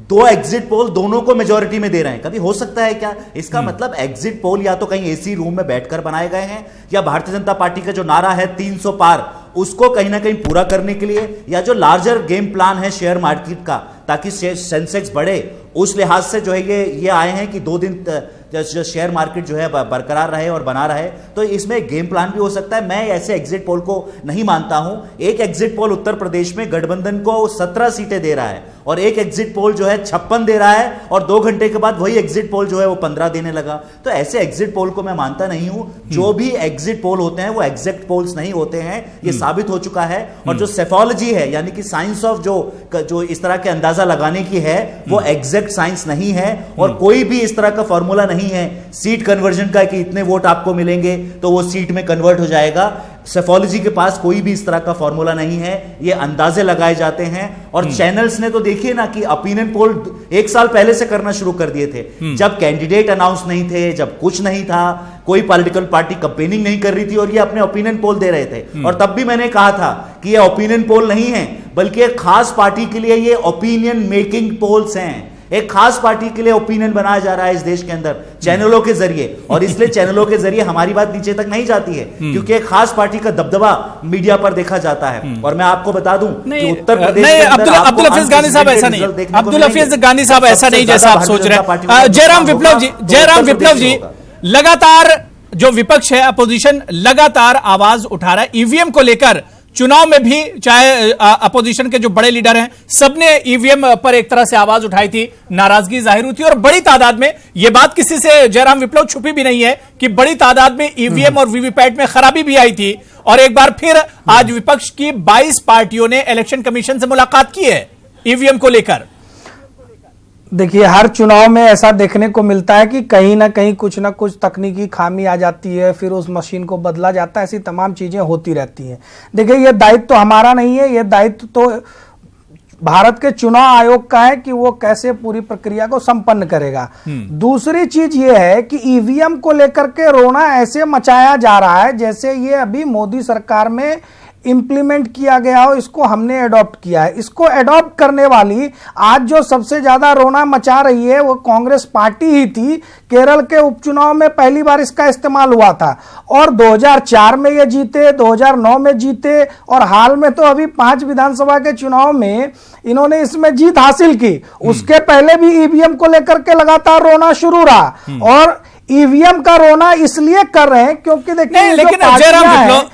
2 एग्जिट पोल दोनों को मेजॉरिटी में दे रहे हैं। कभी हो सकता है क्या? इसका मतलब एग्जिट पोल या तो कहीं एसी रूम में बैठकर बनाए गए हैं या भारतीय जनता पार्टी का जो नारा है 300 पार, उसको कहीं ना कहीं पूरा करने के लिए, या जो लार्जर गेम प्लान है शेयर मार्केट का ताकि सेंसेक्स बढ़े, उस लिहाज से जो है ये आए हैं कि 2 दिन जो शेयर मार्केट जो है बरकरार रहे और बना रहे। तो इसमें गेम प्लान भी हो सकता है। मैं ऐसे एग्जिट पोल को नहीं मानता हूं। एक एग्जिट पोल उत्तर प्रदेश में गठबंधन को 17 सीटें दे रहा है और एक एग्जिट पोल जो है 56 दे रहा है और 2 घंटे के बाद वही एग्जिट पोल जो है वो 15 देने लगा। तो ऐसे एग्जिट पोल को मैं मानता नहीं हूं। जो भी एग्जिट पोल होते हैं वो एग्जैक्ट पोल्स नहीं होते हैं, ये साबित हो चुका है। और जो सेफोलॉजी है यानी कि साइंस ऑफ जो इस तरह के अंदाजा लगाने की है वो एग्जैक्ट साइंस नहीं है और कोई भी इस तरह का फॉर्मूला नहीं है सीट कन्वर्जन का कि इतने वोट आपको मिलेंगे तो वो सीट में कन्वर्ट हो जाएगा। सेफोलॉजी के पास कोई भी इस तरह का फॉर्मूला नहीं है, ये अंदाजे लगाए जाते हैं। और चैनल्स ने तो देखिए ना कि ओपिनियन पोल 1 साल पहले से करना शुरू कर दिए थे, जब कैंडिडेट अनाउंस नहीं थे, जब कुछ नहीं था, कोई पॉलिटिकल पार्टी कैंपेनिंग नहीं कर रही थी और ये अपने ओपिनियन पोल दे रहे थे। और तब भी मैंने कहा था कि ये ओपिनियन पोल नहीं है बल्कि एक खास पार्टी के लिए ये ओपिनियन मेकिंग पोल्स हैं। एक खास पार्टी के लिए ओपिनियन बनाया जा रहा है इस देश के अंदर चैनलों के जरिए, और इसलिए चैनलों के जरिए हमारी बात नीचे तक नहीं जाती है क्योंकि एक खास पार्टी का दबदबा मीडिया पर देखा जाता है। और मैं आपको बता दूं कि उत्तर प्रदेश के अंदर अब्दुल हफीज गांधी साहब ऐसा नहीं, अब्दुल हफीज गांधी साहब ऐसा नहीं जैसा आप सोच रहे हैं। जयराम विप्लव जी, लगातार जो विपक्ष है, अपोजिशन लगातार आवाज उठा रहा है ईवीएम को लेकर। चुनाव में भी चाहे अपोजिशन के जो बड़े लीडर हैं सबने ईवीएम पर एक तरह से आवाज उठाई थी, नाराजगी जाहिर हुई थी और बड़ी तादाद में, यह बात किसी से जयराम विप्लव छुपी भी नहीं है कि बड़ी तादाद में ईवीएम और वीवीपैट में खराबी भी आई थी। और एक बार फिर आज विपक्ष की 22 पार्टियों ने इलेक्शन कमीशन से मुलाकात की है ईवीएम को लेकर। देखिए, हर चुनाव में ऐसा देखने को मिलता है कि कहीं ना कहीं कुछ ना कुछ तकनीकी खामी आ जाती है, फिर उस मशीन को बदला जाता है, ऐसी तमाम चीजें होती रहती हैं। देखिए, ये दायित्व तो हमारा नहीं है, ये दायित्व तो भारत के चुनाव आयोग का है कि वो कैसे पूरी प्रक्रिया को संपन्न करेगा। दूसरी चीज ये है कि ईवीएम को लेकर के रोना ऐसे मचाया जा रहा है जैसे ये अभी मोदी सरकार में इंप्लीमेंट किया गया हो, इसको हमने अडॉप्ट किया है। इसको अडॉप्ट करने वाली आज जो सबसे ज्यादा रोना मचा रही है वो कांग्रेस पार्टी ही थी। केरल के उपचुनाव में पहली बार इसका इस्तेमाल हुआ था और 2004 में ये जीते, 2009 में जीते और हाल में तो अभी 5 विधानसभा के चुनाव में इन्होंने इसमें जीत हासिल की। उसके पहले भी ईवीएम को लेकर के लगातार रोना शुरू रहा और ईवीएम का रोना इसलिए कर रहे हैं क्योंकि देखिए, लेकिन जयराम विप्लव,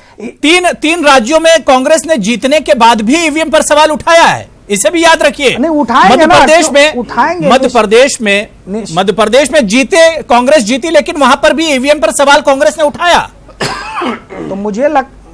तीन राज्यों में कांग्रेस ने जीतने के बाद भी ईवीएम पर सवाल उठाया है। इसे भी याद रखिए। नहीं, उठाएंगे मध्य ना, प्रदेश तो में उठाएंगे। मध्य प्रदेश में जीते, कांग्रेस जीती, लेकिन वहां पर भी ईवीएम पर सवाल कांग्रेस ने उठाया। तो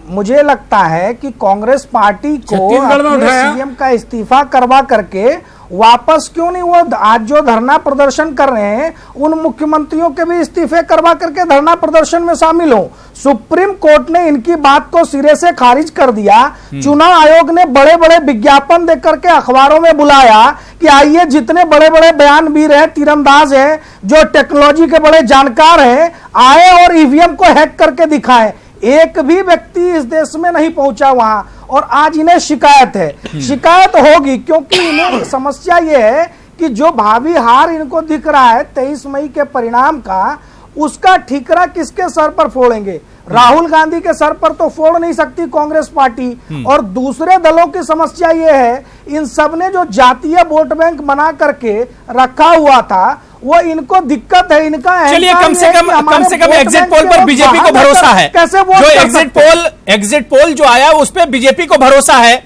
मुझे लगता है कि कांग्रेस पार्टी को छत्तीसगढ़ में अपने उठाया। सीएम का इस्तीफा करवा करके वापस क्यों नहीं, वो आज जो धरना प्रदर्शन कर रहे हैं उन मुख्यमंत्रियों के भी इस्तीफे करवा करके धरना प्रदर्शन में शामिल हो। सुप्रीम कोर्ट ने इनकी बात को सिरे से खारिज कर दिया। चुनाव आयोग ने बड़े बड़े विज्ञापन देकर के अखबारों में बुलाया कि आइए, जितने बड़े बड़े बयानवीर हैं, तीरंदाज हैं, जो टेक्नोलॉजी के बड़े जानकार हैं, आए और ईवीएम को हैक करके दिखाएं। एक भी व्यक्ति इस देश में नहीं पहुंचा वहां, और आज इन्हें शिकायत है। शिकायत होगी क्योंकि इन्हें समस्या यह है कि जो भावी हार इनको दिख रहा है 23 मई के परिणाम का, उसका ठीकरा किसके सर पर फोड़ेंगे? राहुल गांधी के सर पर तो फोड़ नहीं सकती कांग्रेस पार्टी। और दूसरे दलों की समस्या यह है, इन सब ने जो जातीय वोट बैंक बना करके रखा हुआ था, वो इनको दिक्कत है। इनका चलिए, कम से कम एग्जिट पोल पर बीजेपी को भरोसा है। जो एग्जिट पोल जो आया उस पर बीजेपी को भरोसा है।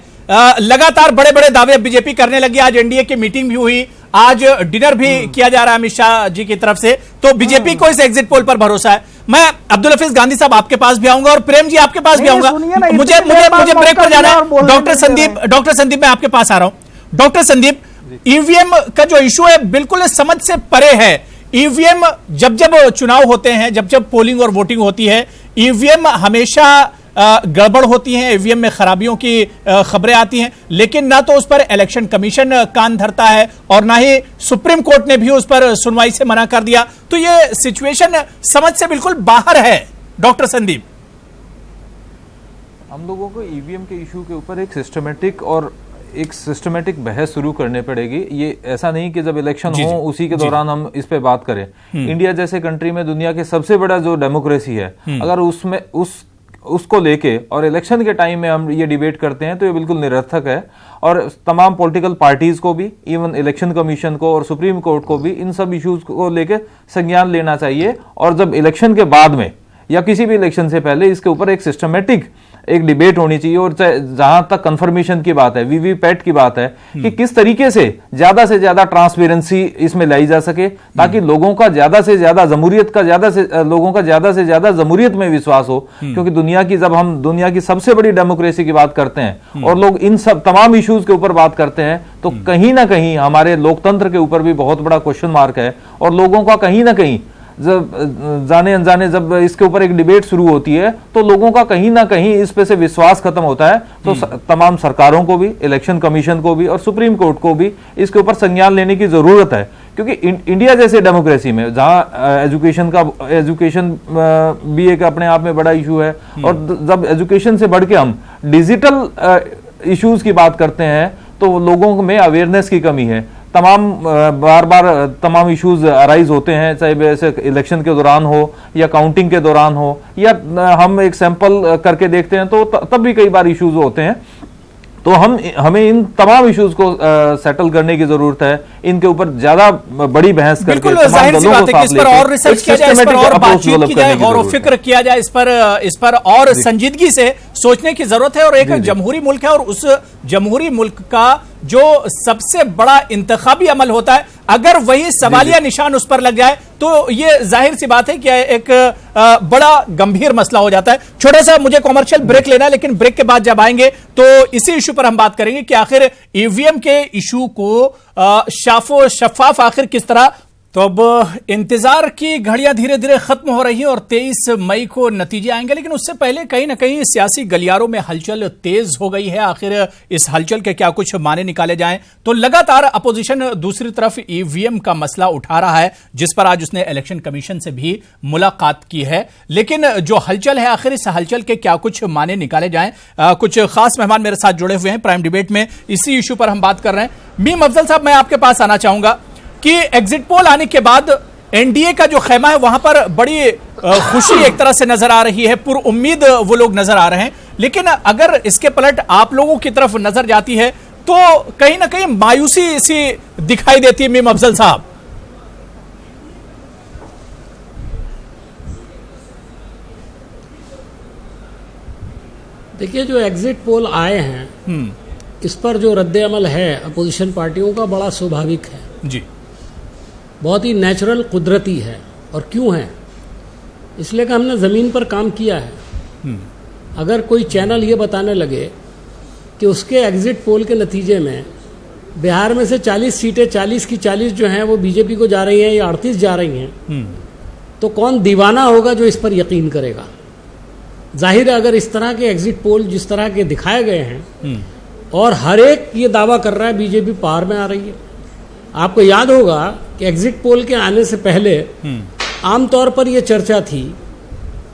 लगातार बड़े बड़े दावे बीजेपी करने लगी। आज एनडीए की मीटिंग भी हुई, आज डिनर भी किया जा रहा है अमित शाह जी की तरफ से। तो बीजेपी को इस एग्जिट पोल पर भरोसा है। मैं अब्दुल हफीज गांधी साहब आपके पास भी आऊंगा और प्रेम जी आपके पास भी आऊंगा। मुझे ब्रेक पर जाना है। डॉक्टर संदीप मैं आपके पास आ रहा हूं। डॉक्टर संदीप, ईवीएम का जो इशू है बिल्कुल समझ से परे है। ईवीएम जब चुनाव होते हैं, जब पोलिंग और वोटिंग होती है, ईवीएम हमेशा गड़बड़ होती हैं, ईवीएम में खराबियों की खबरें आती हैं, लेकिन ना तो उस पर इलेक्शन कमीशन कान धरता है और ना ही सुप्रीम कोर्ट ने भी उस पर सुनवाई से मना कर दिया। तो ये सिचुएशन समझ से बिल्कुल बाहर है। डॉक्टर संदीप, हम लोगों को ईवीएम के इशू के ऊपर एक सिस्टमेटिक बहस शुरू करने पड़ेगी। ये ऐसा नहीं कि जब इलेक्शन हो उसी के दौरान हम इस पे बात करें। इंडिया जैसे कंट्री में दुनिया के सबसे बड़ा जो डेमोक्रेसी है, अगर उसमें उसको लेके और इलेक्शन के टाइम में हम ये डिबेट करते हैं तो ये बिल्कुल निरर्थक है। और तमाम पॉलिटिकल पार्टीज को भी, इवन इलेक्शन कमीशन को और सुप्रीम कोर्ट को भी इन सब इश्यूज को लेके संज्ञान लेना चाहिए। और जब इलेक्शन के बाद में या किसी भी इलेक्शन से पहले इसके ऊपर एक सिस्टमेटिक एक डिबेट होनी चाहिए। और जहां तक कंफर्मेशन की बात है, वीवीपैट की बात है, कि किस तरीके से ज्यादा ट्रांसपेरेंसी इसमें लाई जा सके, ताकि लोगों का ज्यादा से ज्यादा जमहूरियत में विश्वास हो। क्योंकि जब हम दुनिया की सबसे बड़ी डेमोक्रेसी की बात करते हैं और लोग इन सब तमाम इश्यूज के ऊपर बात करते हैं, तो कहीं ना कहीं हमारे लोकतंत्र के ऊपर भी बहुत बड़ा क्वेश्चन मार्क है। और लोगों का कहीं ना कहीं जब जाने अनजाने जब इसके ऊपर एक डिबेट शुरू होती है तो लोगों का कहीं ना कहीं इस पे से विश्वास खत्म होता है। तो तमाम सरकारों को भी, इलेक्शन कमीशन को भी और सुप्रीम कोर्ट को भी इसके ऊपर संज्ञान लेने की जरूरत है। क्योंकि इंडिया जैसे डेमोक्रेसी में जहां एजुकेशन भी एक अपने आप में बड़ा इशू है, और जब एजुकेशन से बढ़ के हम डिजिटल इश्यूज की बात करते हैं तो लोगों में अवेयरनेस की कमी है। तमाम इश्यूज अराइज होते हैं, चाहे इलेक्शन के दौरान हो या काउंटिंग के दौरान हो, या हम एक सैंपल करके देखते हैं तो तब भी कई बार इश्यूज होते हैं। तो हमें इन तमाम इश्यूज को सेटल करने की जरूरत है। इनके ऊपर ज्यादा बड़ी बहस करके जाहिर सी बात है कि इस पर और रिसर्च किया जाए, इस पर और बातचीत की जाए, गौर व फिक्र किया जाए, इस पर और संजीदगी से सोचने की जरूरत है। और एक जमहूरी मुल्क है और उस जमहूरी मुल्क का जो सबसे बड़ा इंतखाबी अमल होता है, अगर वही सवालिया निशान उस पर लग जाए तो ये जाहिर सी बात है कि एक बड़ा गंभीर मसला हो जाता है। छोटा सा मुझे कॉमर्शियल ब्रेक लेना है, लेकिन ब्रेक के बाद जब आएंगे तो इसी इशू पर हम बात करेंगे कि आखिर ईवीएम के इशू को शाफो शफाफ आखिर किस तरह। तो अब इंतजार की घड़ियां धीरे धीरे खत्म हो रही हैं और 23 मई को नतीजे आएंगे, लेकिन उससे पहले कहीं ना कहीं सियासी गलियारों में हलचल तेज हो गई है। आखिर इस हलचल के क्या कुछ माने निकाले जाएं, तो लगातार अपोजिशन दूसरी तरफ ईवीएम का मसला उठा रहा है, जिस पर आज उसने इलेक्शन कमीशन से भी मुलाकात की है। लेकिन जो हलचल है, आखिर इस हलचल के क्या कुछ माने निकाले जाएं। कुछ खास मेहमान मेरे साथ जुड़े हुए हैं प्राइम डिबेट में, इसी इशू पर हम बात कर रहे हैं। मीम अफजल साहब, मैं आपके पास आना चाहूंगा कि एग्जिट पोल आने के बाद एनडीए का जो खेमा है वहां पर बड़ी खुशी एक तरह से नजर आ रही है, पुर उम्मीद वो लोग नजर आ रहे हैं। लेकिन अगर इसके पलट आप लोगों की तरफ नजर जाती है तो कहीं ना कहीं मायूसी सी दिखाई देती है। मीम अफजल साहब, देखिए, जो एग्जिट पोल आए हैं इस पर जो रद्द अमल है अपोजिशन पार्टियों का बड़ा स्वाभाविक है जी, बहुत ही नेचुरल, कुदरती है। और क्यों है? इसलिए कि हमने ज़मीन पर काम किया है। अगर कोई चैनल ये बताने लगे कि उसके एग्जिट पोल के नतीजे में बिहार में से 40 सीटें 40 की 40 जो हैं वो बीजेपी को जा रही हैं या 38 जा रही हैं, तो कौन दीवाना होगा जो इस पर यकीन करेगा? जाहिर है अगर इस तरह के एग्जिट पोल जिस तरह के दिखाए गए हैं और हर एक ये दावा कर रहा है बीजेपी पार में आ रही है। आपको याद होगा कि एग्जिट पोल के आने से पहले आमतौर पर यह चर्चा थी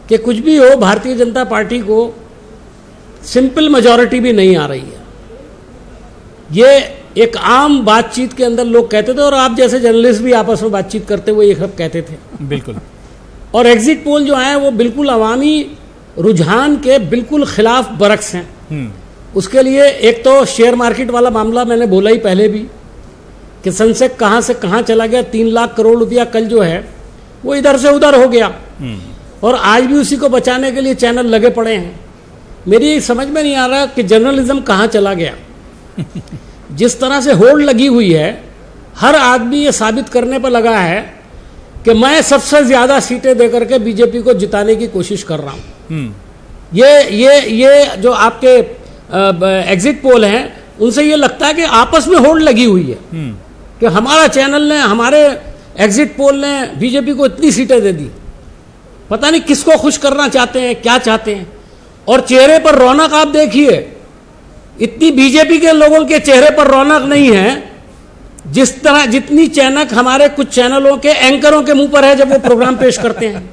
कि कुछ भी हो भारतीय जनता पार्टी को सिंपल मेजॉरिटी भी नहीं आ रही है। ये एक आम बातचीत के अंदर लोग कहते थे और आप जैसे जर्नलिस्ट भी आपस में बातचीत करते हुए ये सब कहते थे। बिल्कुल। और एग्जिट पोल जो है वो बिल्कुल अवामी रुझान के बिल्कुल खिलाफ बरक्स हैं। उसके लिए एक तो शेयर मार्केट वाला मामला मैंने बोला ही पहले भी कि सेंसेक्स कहां से कहां चला गया। 3 लाख करोड़ रुपया कल जो है वो इधर से उधर हो गया और आज भी उसी को बचाने के लिए चैनल लगे पड़े हैं। मेरी समझ में नहीं आ रहा कि जर्नलिज्म कहां चला गया। जिस तरह से होड़ लगी हुई है, हर आदमी ये साबित करने पर लगा है कि मैं सबसे ज्यादा सीटें देकर के बीजेपी को जिताने की कोशिश कर रहा हूं। ये जो आपके एग्जिट पोल हैं उनसे ये लगता है कि आपस में होड़ लगी हुई है कि हमारा चैनल ने, हमारे एग्जिट पोल ने बीजेपी को इतनी सीटें दे दी। पता नहीं किसको खुश करना चाहते हैं, क्या चाहते हैं। और चेहरे पर रौनक आप देखिए, इतनी बीजेपी के लोगों के चेहरे पर रौनक नहीं है जितनी चैनक हमारे कुछ चैनलों के एंकरों के मुंह पर है जब वो प्रोग्राम पेश करते हैं।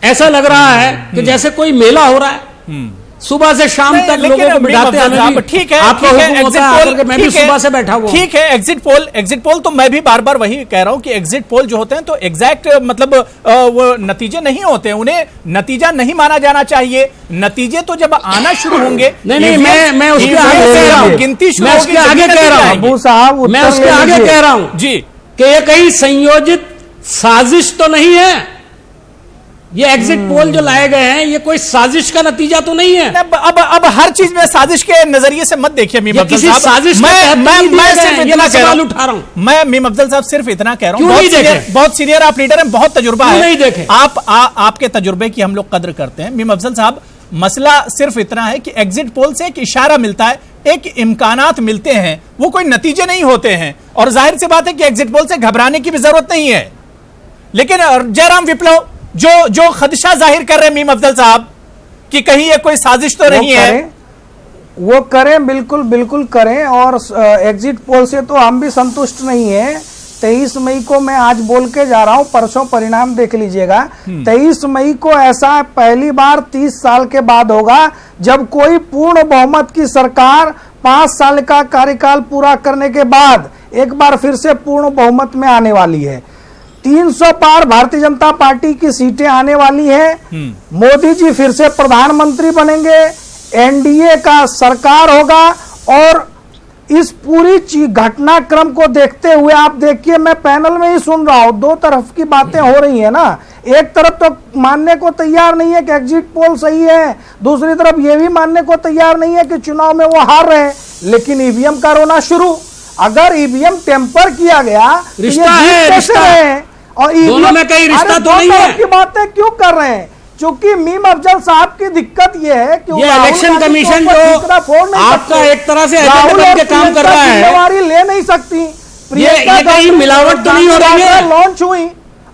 ऐसा लग रहा है कि जैसे कोई मेला हो रहा है। सुबह से शाम तक लोगों को बिठाते हैं। ठीक है, आपका हुक्म होता है आकर के मैं भी सुबह से बैठा हुआ। ठीक है, एग्जिट पोल तो मैं भी बार बार वही कह रहा हूं कि एग्जिट पोल जो होते हैं तो एग्जैक्ट मतलब वो नतीजे नहीं होते हैं, उन्हें नतीजा नहीं माना जाना चाहिए। नतीजे तो जब आना शुरू होंगे, नहीं मैं उसके आगे कह रहा हूं, गिनती शुरू मैं उसके आगे कह रहा हूं, अबू साहब मैं उसके आगे कह रहा हूं जी कि ये कहीं संयोजित साजिश तो नहीं है। ये एग्जिट पोल जो लाए गए हैं ये कोई साजिश का नतीजा तो नहीं है। अब हर चीज में साजिश के नजरिए से मत देखिए मीम अफजल साहब। साजिश मैं सिर्फ इतना कह रहा हूं, मैं मीम अफजल साहब सिर्फ इतना कह रहा हूं, बहुत सीनियर आप लीडर हैं, बहुत तजुर्बा है, नहीं देखे आपके तजुर्बे की हम लोग कद्र करते हैं। मीम अफजल साहब, मसला सिर्फ इतना है कि एग्जिट पोल से एक इशारा मिलता है, एक इम्कानात मिलते हैं, वो कोई नतीजे नहीं होते हैं। और जाहिर सी बात है कि एग्जिट पोल से घबराने की भी जरूरत नहीं है। लेकिन जयराम विप्लव जो खदशा जाहिर कर रहे हैं मीम अफजल साहब कि कहीं ये कोई साजिश तो नहीं है, वो करें, बिल्कुल बिल्कुल करें। और एग्जिट पोल से तो हम भी संतुष्ट नहीं है। 23 मई को मैं आज बोल के जा रहा हूं, परसों परिणाम देख लीजिएगा। 23 मई को ऐसा पहली बार 30 साल के बाद होगा जब कोई पूर्ण बहुमत की सरकार 5 साल का कार्यकाल पूरा करने के बाद एक बार फिर से पूर्ण बहुमत में आने वाली है। 300 पार भारतीय जनता पार्टी की सीटें आने वाली है। मोदी जी फिर से प्रधानमंत्री बनेंगे, एनडीए का सरकार होगा। और इस पूरी घटनाक्रम को देखते हुए आप देखिए, मैं पैनल में ही सुन रहा हूं, दो तरफ की बातें हो रही है ना। एक तरफ तो मानने को तैयार नहीं है कि एग्जिट पोल सही है, दूसरी तरफ यह भी मानने को तैयार नहीं है कि चुनाव में वो हार रहे, लेकिन ईवीएम का रोना शुरू। अगर ईवीएम टेम्पर किया गया, रिश्ता है और दोनों में कई रिश्ता तो नहीं है। की बातें क्यों कर रहे हैं? क्योंकि मीम अफजल साहब की दिक्कत यह है कि ये इलेक्शन कमीशन जो आपका एक तरह से एजेंडा के काम कर रहा है, जिम्मेवारी ले नहीं सकती। ये कहीं मिलावट तो नहीं हो रही है? लॉन्च हुई।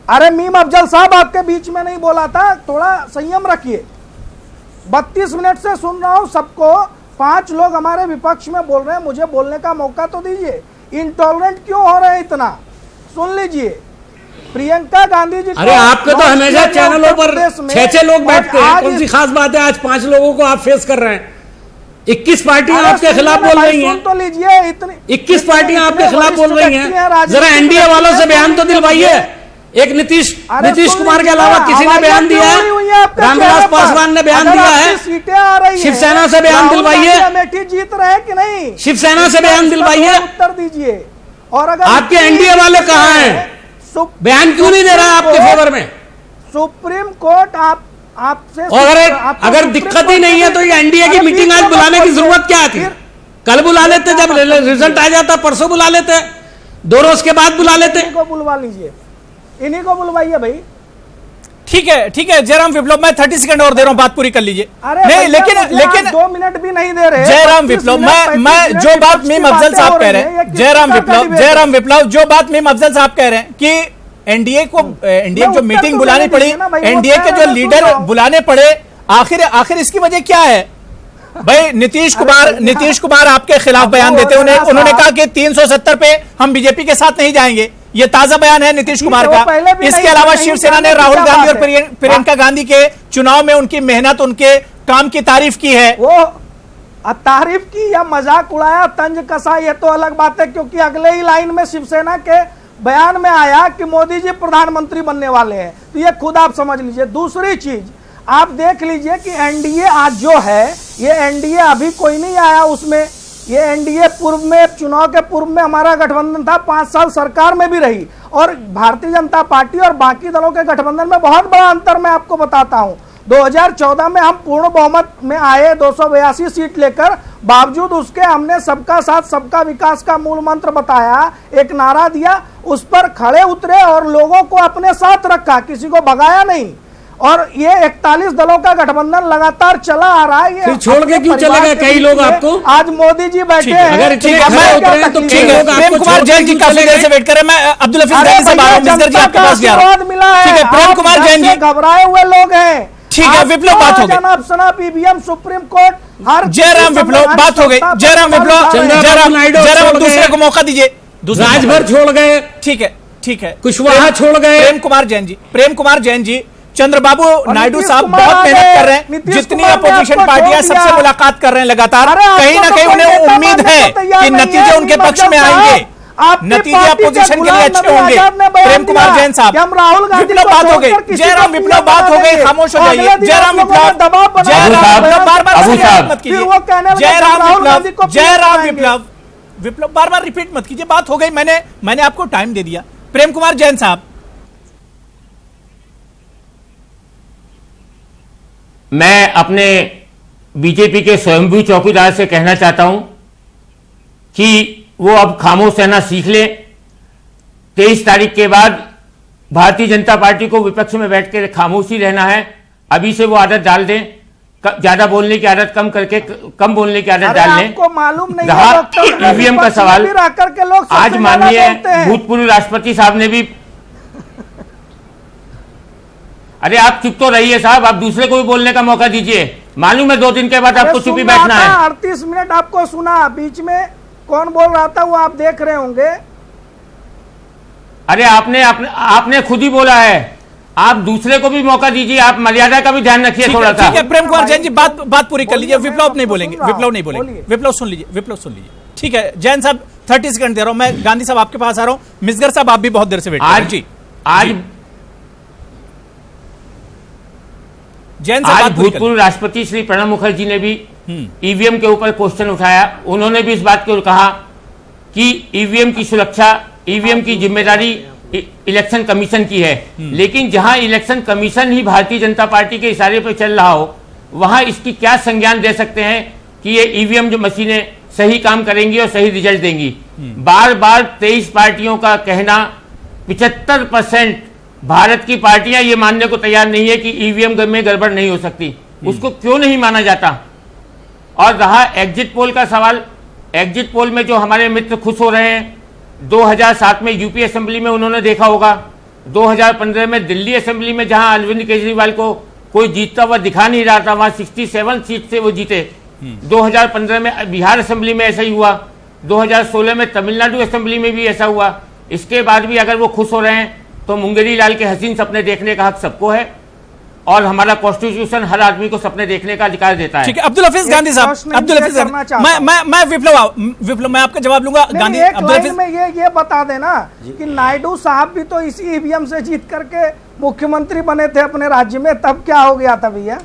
अरे मीम अफजल साहब आपके बीच में नहीं बोला था, थोड़ा संयम रखिए। 32 मिनट से सुन रहा हूं सबको, 5 लोग हमारे विपक्ष में बोल रहे हैं, मुझे बोलने का मौका तो दीजिए। इंटॉलरेंट क्यों हो रहे हैं इतना? सुन लीजिए, प्रियंका गांधी जी। अरे आपके तो हमेशा चैनलों पर 6 लोग बैठते हैं, कौन सी खास बात है आज 5 लोगों को आप फेस कर रहे हैं? 21 पार्टियां आपके खिलाफ बोल रही हैं। तो लीजिए, इतनी 21 पार्टियां आपके खिलाफ बोल रही हैं। जरा एनडीए वालों से बयान तो दिलवाइए। एक नीतीश कुमार के अलावा किसी ने बयान दिया है? रामविलास पासवान ने बयान दिया है? सीटें आ रही हैं, शिवसेना से बयान दिलवाइए। अमेठी जीत रहे कि नहीं? शिवसेना से बयान दिलवाइए। उत्तर दीजिए। और अगर आपके एनडीए वाले कहाँ हैं? बयान क्यों नहीं दे रहा आपके फेवर में? सुप्रीम कोर्ट आपसे अगर दिक्कत ही नहीं है तो ये एनडीए की मीटिंग आज बुलाने की जरूरत क्या थी? कल बुला लेते, जब रिजल्ट आ जाता परसों बुला लेते, 2 रोज के बाद बुला लेते। इन्हीं को बुलवा लीजिए, इन्हीं को बुलवाइए भाई। ठीक है जयराम विप्लव, मैं 30 सेकंड और दे रहा हूं, बात पूरी कर लीजिए। नहीं लेकिन 2 मिनट भी नहीं दे रहे। जयराम विप्लव, मैं जो बात मीम अफजल साहब कह रहे हैं, जयराम विप्लव जो बात मीम अफजल साहब कह रहे हैं कि एनडीए जो मीटिंग बुलानी पड़ी, एनडीए के जो लीडर बुलाने पड़े, आखिर इसकी वजह क्या है भाई? नीतीश कुमार आपके खिलाफ बयान देते हैं, उन्होंने कहा कि 370 पे हम बीजेपी के साथ नहीं जाएंगे। ये ताजा बयान है नीतीश कुमार का। इसके अलावा शिवसेना ने राहुल गांधी और प्रियंका गांधी के चुनाव में उनकी मेहनत, उनके काम की तारीफ की है। वो तारीफ की या मजाक उड़ाया, तंज कसा, ये तो अलग बात है, क्योंकि अगले ही लाइन में शिवसेना के बयान में आया कि मोदी जी प्रधानमंत्री बनने वाले हैं। तो ये खुद आप समझ लीजिए। दूसरी चीज आप देख लीजिए कि एनडीए आज जो है, ये एनडीए अभी कोई नहीं आया उसमें। ये एनडीए पूर्व में, चुनाव के पूर्व में हमारा गठबंधन था, 5 साल सरकार में भी रही, और भारतीय जनता पार्टी और बाकी दलों के गठबंधन में बहुत बड़ा अंतर मैं आपको बताता हूं। 2014 में हम पूर्ण बहुमत में आए 282 सीट लेकर, बावजूद उसके हमने सबका साथ सबका विकास का मूल मंत्र बताया, एक नारा दिया, उस पर खड़े उतरे और लोगों को अपने साथ रखा, किसी को भगाया नहीं। और ये 41 दलों का गठबंधन लगातार चला आ रहा है। फिर छोड़ के क्यों चले गए कई लोग आपको? आज मोदी जी बैठे हैं। अगर प्रेम कुमार जैन जी काफी देर से वेट कर रहे हैं। मैं अब्दुल हफीज गांधी से बात जी आपके पास गया मिला है। ठीक है, प्रेम कुमार जैन जी घबराए हुए लोग हैं। ठीक है, विप्लव बात हो गई। सनाप ईवीएम सुप्रीम कोर्ट हर जयराम विप्लव बात हो गई। जयराम दूसरे को मौका दीजिए। राजभर छोड़ गए। ठीक है, कुशवाहा छोड़ गए। प्रेम कुमार जैन जी चंद्रबाबू नायडू साहब बहुत मेहनत कर रहे हैं। जितनी अपोजिशन पार्टियां सबसे मुलाकात कर रहे हैं लगातार, कहीं ना कहीं उन्हें उम्मीद है कि नतीजे उनके पक्ष में आएंगे, नतीजे अपोजिशन के लिए अच्छे होंगे। प्रेम कुमार जैन साहब, विप्लव बात हो गई। जयराम विप्लव बात हो गई, खामोश हो जाइए। जयराम विप्लव बार बार रिपीट मत कीजिए, बात हो गई, मैंने आपको टाइम दे दिया। प्रेम कुमार जैन साहब, मैं अपने बीजेपी के स्वयंभू चौकीदार से कहना चाहता हूं कि वो अब खामोश रहना सीख ले। 23 तारीख के बाद भारतीय जनता पार्टी को विपक्ष में बैठ कर खामोशी रहना है। अभी से वो आदत डाल दें, ज्यादा बोलने की आदत कम करके कम बोलने की आदत डाल लें। आपको मालूम नहीं रहा ईवीएम का सवाल, आज माननीय भूतपूर्व राष्ट्रपति साहब ने भी, अरे आप चुप तो रहिए साहब, आप दूसरे को भी बोलने का मौका दीजिए। मालूम है 2 दिन के बाद आपको चुप ही बैठना है। 38 मिनट आपको सुना, बीच में कौन बोल रहा था वो आप देख रहे होंगे। अरे आपने खुद ही बोला है, आप दूसरे को भी मौका दीजिए, आप मर्यादा का भी ध्यान रखिए थोड़ा सा। ठीक है, प्रेम कुमार जैन जी बात पूरी कर लीजिए। विप्लव नहीं बोलेंगे, विप्लव सुन लीजिए। ठीक है जैन साहब, 30 सेकंड दे रहा हूं मैं। गांधी साहब आपके पास आ रहा हूं। मिसगर साहब आप भी बहुत देर से वेट कर रहे हैं। आज भूतपूर्व राष्ट्रपति श्री प्रणब मुखर्जी ने भी ईवीएम के ऊपर क्वेश्चन उठाया। उन्होंने भी इस बात को कहा कि ईवीएम की सुरक्षा, ईवीएम की जिम्मेदारी इलेक्शन कमीशन की है। लेकिन जहां इलेक्शन कमीशन ही भारतीय जनता पार्टी के इशारे पर चल रहा हो, वहां इसकी क्या संज्ञान दे सकते हैं कि ये ईवीएम जो मशीनें सही काम करेंगी और सही रिजल्ट देंगी। बार बार 23 पार्टियों का कहना, 75% भारत की पार्टियां ये मानने को तैयार नहीं है कि ईवीएम में गड़बड़ नहीं हो सकती। उसको क्यों नहीं माना जाता? और रहा एग्जिट पोल का सवाल, एग्जिट पोल में जो हमारे मित्र खुश हो रहे हैं, 2007 में यूपी असेंबली में उन्होंने देखा होगा, 2015 में दिल्ली असेंबली में जहां अरविंद केजरीवाल को कोई जीतता हुआ दिखा नहीं रहा था, वहां 67 सीट से वो जीते। 2015 में बिहार असेंबली में ऐसा ही हुआ, 2016 में तमिलनाडु असेंबली में भी ऐसा हुआ। इसके बाद भी अगर वो खुश हो रहे हैं तो मुंगेरी लाल के हसीन सपने देखने का हक सबको है, और हमारा कॉन्स्टिट्यूशन हर आदमी को सपने देखने का अधिकार देता है। ठीक है, अब्दुल हफीज गांधी साहब, अब्दुल हफीज मैं विप्लव मैं आपका जवाब लूंगा। गांधी अब्दुल हफीज में ये बता देना कि नायडू साहब भी तो इसी ईवीएम से जीत करके मुख्यमंत्री बने थे अपने राज्य में, तब क्या हो गया था भैया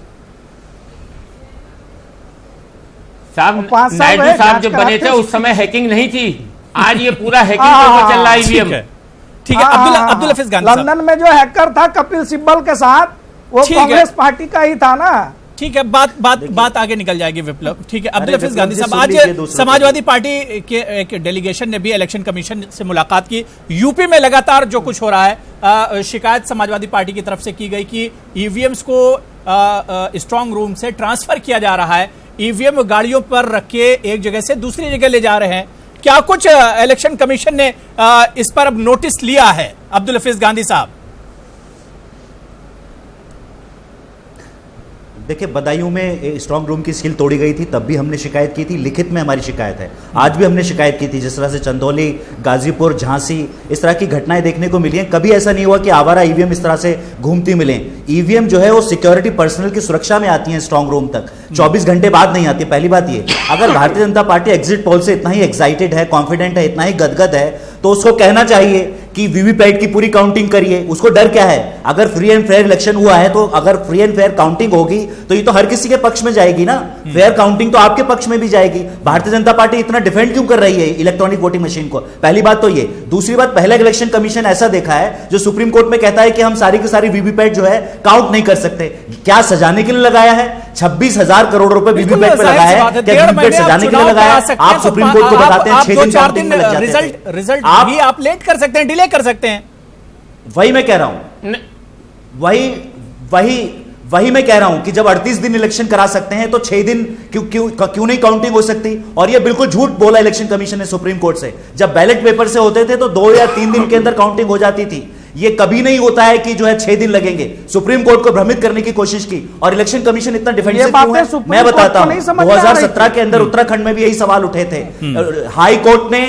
साहब? नायडू साहब जब बने थे उस समय हैकिंग नहीं थी, आज ये पूरा हैकिंग पे चल रहा है ईवीएम। ठीक है, अब्दुल हफीज गांधी, लंदन में जो हैकर था कपिल सिब्बल के साथ, वो कांग्रेस पार्टी का ही था ना। ठीक है, बात आगे निकल जाएगी विप्लव। ठीक है, अब्दुल हफीज गांधी साहब, आज दूसरा समाजवादी पार्टी के एक डेलीगेशन ने भी इलेक्शन कमीशन से मुलाकात की। यूपी में लगातार जो कुछ हो रहा है, शिकायत समाजवादी पार्टी की तरफ से की गई कि ईवीएम्स को स्ट्रांग रूम से ट्रांसफर किया जा रहा है, ईवीएम गाड़ियों पर रख के एक जगह से दूसरी जगह ले जा रहे हैं। क्या कुछ इलेक्शन कमीशन ने इस पर अब नोटिस लिया है, अब्दुल हफीज गांधी साहब? देखिए, बदायूं में स्ट्रांग रूम की सील तोड़ी गई थी, तब भी हमने शिकायत की थी, लिखित में हमारी शिकायत है। आज भी हमने शिकायत की थी, जिस तरह से चंदौली, गाजीपुर, झांसी, इस तरह की घटनाएं देखने को मिली हैं। कभी ऐसा नहीं हुआ कि आवारा ईवीएम इस तरह से घूमती मिले। ईवीएम जो है वो सिक्योरिटी पर्सनल की सुरक्षा में आती है स्ट्रांग रूम तक, 24 घंटे बाद नहीं आती। पहली बात ये, अगर Bharatiya Janata party exit poll से इतना ही एक्साइटेड है, कॉन्फिडेंट है, इतना ही गदगद है, तो उसको कहना चाहिए कि वीवीपैट की पूरी काउंटिंग करिए। उसको डर क्या है? अगर फ्री एंड फेयर इलेक्शन हुआ है, तो अगर फ्री एंड फेयर काउंटिंग होगी तो ये तो हर किसी के पक्ष में जाएगी ना। फेयर काउंटिंग तो आपके पक्ष में भी जाएगी। भारतीय जनता पार्टी इतना डिफेंड क्यों कर रही है इलेक्ट्रॉनिक वोटिंग मशीन को? पहली बात तो ये। दूसरी बात, पहला इलेक्शन कमीशन ऐसा देखा है जो सुप्रीम कोर्ट में कहता है कि हम सारी की सारी वीवीपैट जो है काउंट नहीं कर सकते। क्या सजाने के लिए लगाया है? 26,000 करोड़ रुपए वीवीपैट पे लगाया है। क्या वीवीपैट सजाने के लिए लगाया है? आप सुप्रीम कोर्ट को बताते हैं 6 दिन काउंटिंग में लग जाते हैं। रिजल्ट भी आप लेट कर सकते हैं, डिले कर सकते हैं। वही मैं कह रहा हूं, वही मैं कह रहा हूं कि जब 38 दिन इलेक्शन करा सकते हैं तो 6 दिन क्यों नहीं काउंटिंग हो सकती? और ये बिल्कुल झूठ बोला इलेक्शन कमीशन ने सुप्रीम कोर्ट से। जब बैलेट पेपर से होते थे तो 2 या 3 दिन के अंदर काउंटिंग हो जाती थी। ये कभी नहीं होता है कि जो है 6 दिन लगेंगे। सुप्रीम कोर्ट को भ्रमित करने की कोशिश की, और इलेक्शन कमीशन इतना डिफेंसिव क्यों है? मैं बताता हूं। 2017 के अंदर उत्तराखंड में भी यही सवाल उठे थे। हाई कोर्ट ने,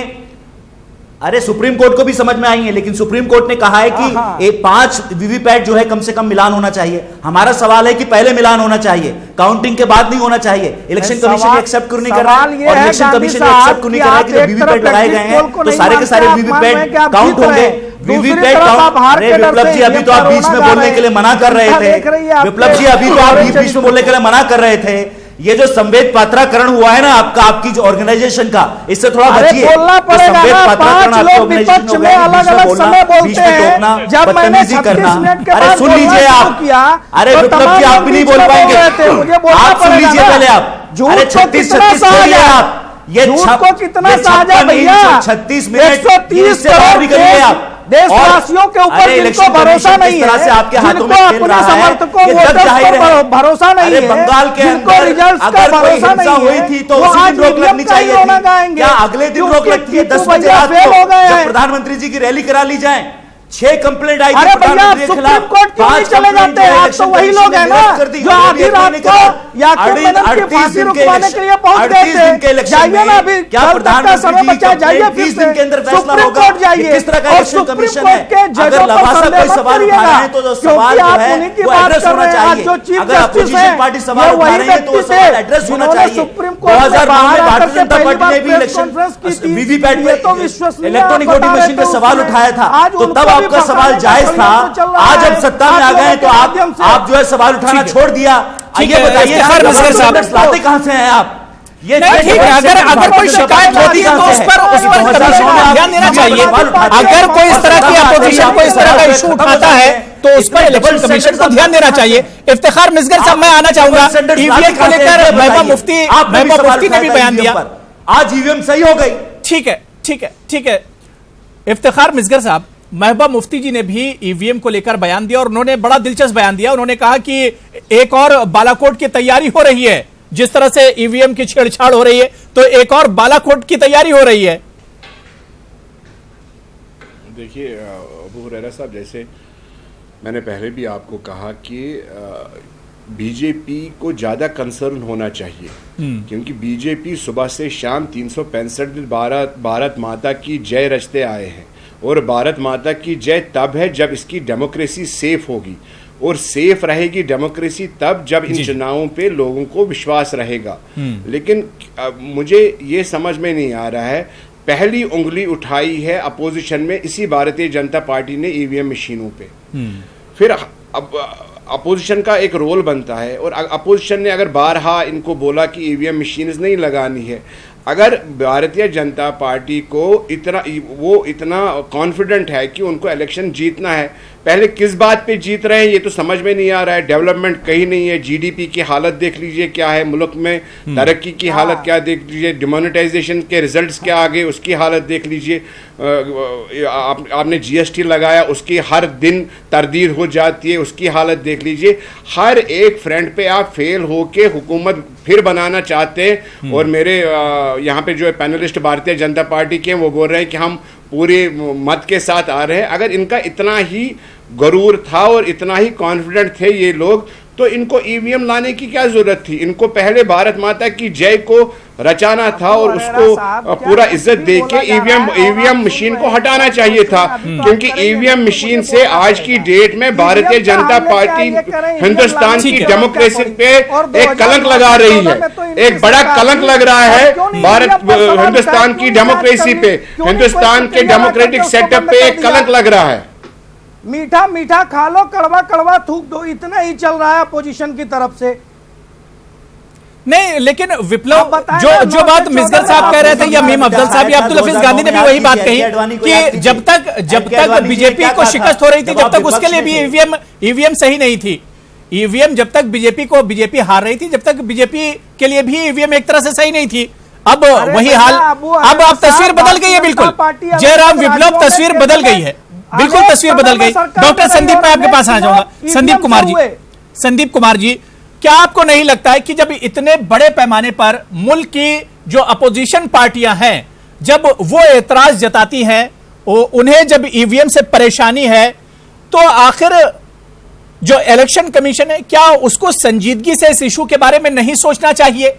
अरे सुप्रीम कोर्ट को भी समझ में आई है, लेकिन सुप्रीम कोर्ट ने कहा है कि 5 वीवीपैट जो है कम से कम मिलान होना चाहिए। हमारा सवाल है कि पहले मिलान होना चाहिए, काउंटिंग के बाद नहीं होना चाहिए। इलेक्शन कमीशन एक्सेप्ट क्यों नहीं कर रहा है? और इलेक्शन कमीशन एक्सेप्ट क्यों नहीं कर रहा है कि जब वीवीपैट लगाए गए हैं तो सारे के सारे वीवीपैट काउंट होंगे? VVPAT count. अरे विप्लव जी, अभी तो आप बीच में बोलने के लिए मना कर रहे थे। विप्लव जी, अभी तो आप बीच में बोलने के लिए मना कर रहे थे। ये जो संवेद पात्राकरण हुआ है ना आपकी जो ऑर्गेनाइजेशन का, इससे थोड़ा बचिए। बोलना पड़ेगा ना, 5 लोग विपक्ष में अलग-अलग समय बोलते हैं। जब मैंने 36 मिनट के बाद सुन लीजिए आप। अरे विप्लव जी, आप भी नहीं बोल पाएंगे। आप सुन लीजिए पहले आप। अरे 36 छोड़िए आप। ये को कितना साझा भैया, 36 मिनट 130 करोड़ आप देशवासियों के ऊपर जिनको भरोसा नहीं है, जिनको अपने समर्थकों वोटर्स पर भरोसा नहीं है, बंगाल के जिनको रिजल्ट्स का भरोसा नहीं हुई थी तो उसी दिन रोक लगनी चाहिए थी। क्या अगले दिन रोक लगती है? 10 बजे रात को जब प्रधानमंत्री जी की रैली करा ली जाए। 6 कंप्लेंट आई। अरे भैया, सुप्रीम कोर्ट क्यों नहीं चले जाते हैं? आप तो वही लोग हैं ना जो आधी रात को याकूब मेनन की फांसी रुकवाने के लिए पहुंच गए थे। जाइए ना, अभी क्या प्रधानमंत्री समय बचा, जाइए फिर से के अंदर फैसला सुप्रीम होगा कोर्ट जाइए। किस तरह का और इलेक्शन सुप्रीम कमीशन कोर्ट के है? जजों पर संदेह मत करिएगा, सवाल क्योंकि आप है उन्हीं की वो बात एड्रेस कर होना रहे हैं। आज चाहिए। जो चीफ अगर जस्टिस अपोजिशन पार्टी है, सवाल ये उठा वही रही है तो व्यक्ति सवाल थे एड्रेस होना जिन्होंने चाहिए। सुप्रीम कोर्ट में 2009 बाहर में आकर भारतीय के जनता पहली पार्टी बार ने भी प्रेस इलेक्शन कॉन्फ्रेंस की थी। वीवीपैट ये तो विश्वसनीय इलेक्ट्रॉनिक बता वोटिंग रहे मशीन थे पे सवाल उसमें। उठाया था, आज तो उनको तब भी आपका पकड़ने सवाल का जायज था। प्रयास चल रहा आज है। अब सत्ता में आ आप गए लोगों तो के माध्यम से आप जो है सवाल उठाना छोड़ दिया। ये बताइए लाते कहां से हैं आप? ये ठीक है, अगर कोई शिकायत होती है तो उस पर कमीशन को ध्यान देना चाहिए। अगर कोई इस तरह की अपोजिशन को इस तरह का इश्यू उठाता है तो उस पर इलेक्शन कमीशन को ध्यान देना चाहिए। इफ्तिखार मिसगर साहब, मैं आना चाहूंगा। ईवीएम को लेकर महबूबा मुफ्ती ने भी बयान दिया। आज ईवीएम सही हो गई। ठीक है इफ्तिखार मिसगर साहब, महबूबा मुफ्ती जी ने भी ईवीएम को लेकर बयान दिया और उन्होंने बड़ा दिलचस्प बयान दिया। उन्होंने कहा कि एक और बालाकोट की तैयारी हो रही है। जिस तरह से ईवीएम की छेड़छाड़ हो रही है तो एक और बालाकोट की तैयारी हो रही है। देखिए अबू हुरैरा साहब, जैसे मैंने पहले भी आपको कहा कि बीजेपी को ज़्यादा कंसर्न होना चाहिए, क्योंकि बीजेपी सुबह से शाम 365 दिन भारत माता की जय रचते आए हैं। और भारत माता की जय तब है जब इसकी डेमोक्रेसी सेफ होगी, और सेफ रहेगी डेमोक्रेसी तब जब इन चुनावों पे लोगों को विश्वास रहेगा। लेकिन मुझे ये समझ में नहीं आ रहा है, पहली उंगली उठाई है अपोजिशन में इसी भारतीय जनता पार्टी ने ईवीएम मशीनों पे। फिर अब अपोजिशन का एक रोल बनता है, और अपोजिशन ने अगर बारहा इनको बोला कि ईवीएम मशीन्स नहीं लगानी है, अगर भारतीय जनता पार्टी को इतना कॉन्फिडेंट है कि उनको इलेक्शन जीतना है, पहले किस बात पे जीत रहे हैं ये तो समझ में नहीं आ रहा है। डेवलपमेंट कहीं नहीं है, जीडीपी की हालत देख लीजिए क्या है मुल्क में, तरक्की की हालत क्या देख लीजिए, डिमोनेटाइजेशन के रिजल्ट्स क्या आ गए उसकी हालत देख लीजिए। आपने जीएसटी लगाया उसकी हर दिन तरदीद हो जाती है, उसकी हालत देख लीजिए। हर एक फ्रंट पे आप फेल होके हुकूमत फिर बनाना चाहते हैं। और मेरे यहाँ पे जो पैनलिस्ट भारतीय जनता पार्टी के हैं वो बोल रहे हैं कि हम पूरे मत के साथ आ रहे हैं। अगर इनका इतना ही गरूर था और इतना ही कॉन्फिडेंट थे ये लोग तो इनको ईवीएम लाने की क्या जरूरत थी। इनको पहले भारत माता की जय को रचाना था और उसको पूरा इज्जत दे के ईवीएम मशीन को हटाना चाहिए था, क्योंकि ईवीएम मशीन से आज की डेट में भारतीय जनता पार्टी हिंदुस्तान की डेमोक्रेसी पे एक कलंक लगा रही है, एक बड़ा कलंक लग रहा है हिंदुस्तान की डेमोक्रेसी पे, हिंदुस्तान के डेमोक्रेटिक सेटअप पे एक कलंक लग रहा है। मीठा मीठा खा लो, कड़वा कड़वा थूक दो, इतना ही चल रहा है अपोजिशन की तरफ से। नहीं, लेकिन विप्लव जो बात मिसगर साहब कह रहे थे या मीम अफजल साहब या अब्दुल हफीज गांधी ने भी वही बात कही कि जब तक बीजेपी को शिकस्त हो रही थी जब तक उसके लिए भी ईवीएम सही नहीं थी। ईवीएम जब तक बीजेपी हार रही थी जब तक बीजेपी के लिए भी ईवीएम एक तरह से सही नहीं थी। अब वही हाल, अब तस्वीर बदल गई है, बिल्कुल जयराम विप्लव तस्वीर बदल गई है, बिल्कुल तस्वीर बदल गई। डॉक्टर संदीप, मैं आपके पास आना चाहूंगा। संदीप कुमार जी, क्या आपको नहीं लगता है कि जब इतने बड़े पैमाने पर मुल्क की जो अपोजिशन पार्टियां हैं जब वो एतराज जताती हैं, उन्हें जब ईवीएम से परेशानी है, तो आखिर जो इलेक्शन कमीशन है क्या उसको संजीदगी से इस इशू के बारे में नहीं सोचना चाहिए?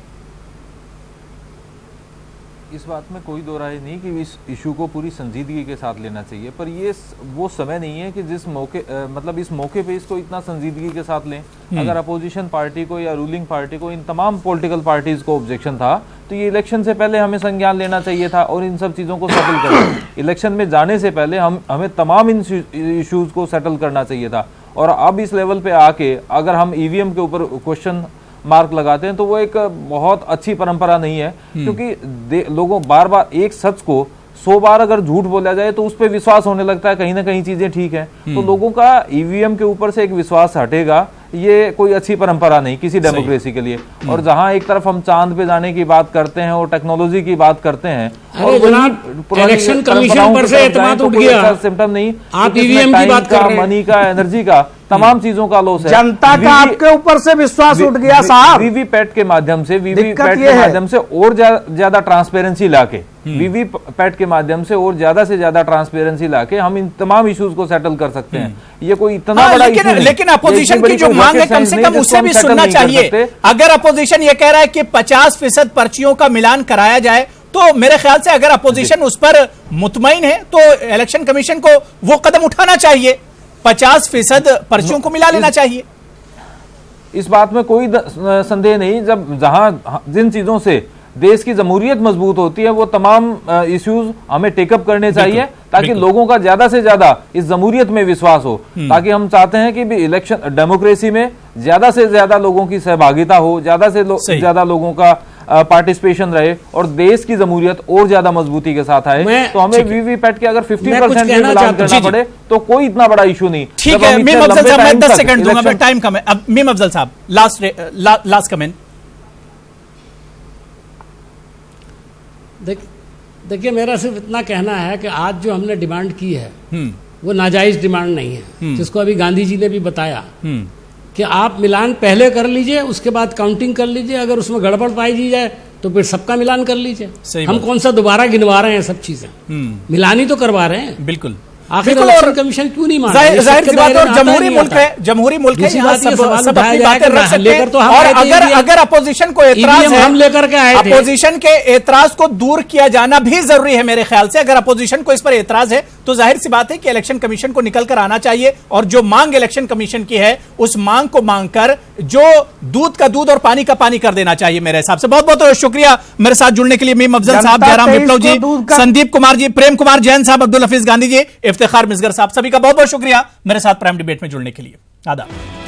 इस बात में कोई दो राय नहीं कि इस इशू को पूरी संजीदगी के साथ लेना चाहिए, पर ये वो समय नहीं है कि जिस मौके मतलब इस मौके पे इसको इतना संजीदगी के साथ लें। अगर अपोजिशन पार्टी को या रूलिंग पार्टी को, इन तमाम पॉलिटिकल पार्टीज को ऑब्जेक्शन था तो ये इलेक्शन से पहले हमें संज्ञान लेना चाहिए था और इन सब चीज़ों को सेटल करना। इलेक्शन में जाने से पहले हमें तमाम इन इशूज़ को सेटल करना चाहिए था। और अब इस लेवल पे आके अगर हम ईवीएम के ऊपर क्वेश्चन मार्क लगाते हैं तो वो एक बहुत अच्छी परंपरा नहीं है, क्योंकि लोगों बार बार एक सच को 100 बार अगर झूठ बोला जाए तो उस पर विश्वास होने लगता है, कहीं ना कहीं चीजें ठीक है। तो लोगों का ईवीएम के ऊपर से एक विश्वास हटेगा, ये कोई अच्छी परंपरा नहीं किसी डेमोक्रेसी के लिए। और जहां एक तरफ हम चांद पे जाने की बात करते हैं और टेक्नोलॉजी की बात करते हैं और इलेक्शन कमीशन पर से एतमाद उठ गया, सिम्टम नहीं, आप ईवीएम की बात कर रहे हैं, मनी का, एनर्जी का, तमाम चीजों का लॉस है। जनता का आपके ऊपर से विश्वास उठ गया साहब। वीवीपैट के माध्यम से और ज्यादा ट्रांसपेरेंसी लाके, वीवीपैट के माध्यम से और ज्यादा से ज्यादा ट्रांसपेरेंसी लाके हम इन तमाम इश्यूज को सेटल कर सकते हैं। ये कोई इतना बड़ा इशू नहीं। लेकिन अपोजिशन की जो मांग है कम से कम उसे भी सुनना चाहिए। अगर अपोजिशन ये कह रहा है कि 50% पर्चियों का मिलान कराया जाए तो मेरे ख्याल से अगर अपोजिशन उस पर मुतमईन है तो इलेक्शन कमीशन को वो कदम उठाना चाहिए, 50% पर्चियों को मिला लेना चाहिए। इस बात में कोई संदेह नहीं। जहां जिन चीजों से देश की जमहूरियत मजबूत होती है वो तमाम इश्यूज हमें टेकअप करने चाहिए ताकि लोगों का ज्यादा से ज्यादा इस जमहूरियत में विश्वास हो। ताकि हम चाहते हैं कि भी इलेक्शन डेमोक्रेसी में ज्यादा से ज्यादा लोगों की सहभागिता हो, ज्यादा से ज्यादा लोगों का पार्टिसिपेशन रहे और देश की जमहूरियत और ज्यादा मजबूती के साथ आए। तो हमें वीवीपैट के अगर 50% मिलान करना पड़े तो कोई इतना बड़ा इशू नहीं। ठीक है मीम अफजल साहब, मैं 10 सेकंड दूंगा, मैं टाइम कम है। अब मीम अफजल साहब लास्ट कमेंट। देखिए मेरा सिर्फ इतना कहना है कि आज जो हमने डिमांड की है वो नाजायज डिमांड नहीं है, जिसको अभी गांधी जी ने भी बताया कि आप मिलान पहले कर लीजिए, उसके बाद काउंटिंग कर लीजिए, अगर उसमें गड़बड़ पाई दी जाए तो फिर सबका मिलान कर लीजिए। हम कौन सा दोबारा गिनवा रहे हैं सब चीजें, मिलान ही तो करवा रहे हैं। बिल्कुल आखिर इलेक्शन कमीशन क्यों नहीं मान रहा? जाहिर सी बात है, जमहूरी मुल्क है, यहाँ सब अपनी बातें रख सकते हैं। और अगर अपोजिशन को एतराज है, हम लेकर के आए थे, अपोजिशन के एतराज को दूर किया जाना भी जरूरी है मेरे ख्याल से। अगर अपोजिशन को इस पर एतराज है तो जाहिर सी बात है कि इलेक्शन कमीशन को निकल कर आना चाहिए और जो मांग इलेक्शन कमीशन की है उस मांग को मांगकर जो दूध का दूध और पानी का पानी कर देना चाहिए मेरे हिसाब से। बहुत बहुत शुक्रिया मेरे साथ जुड़ने के लिए मीम अफजल साहब, जयराम विप्लव जी, संदीप कुमार जी, प्रेम कुमार जैन साहब, अब्दुल हफीज गांधी जी, इफ्तिखार मिसगर साहब, सभी का बहुत बहुत शुक्रिया मेरे साथ प्राइम डिबेट में जुड़ने के लिए। आदाब।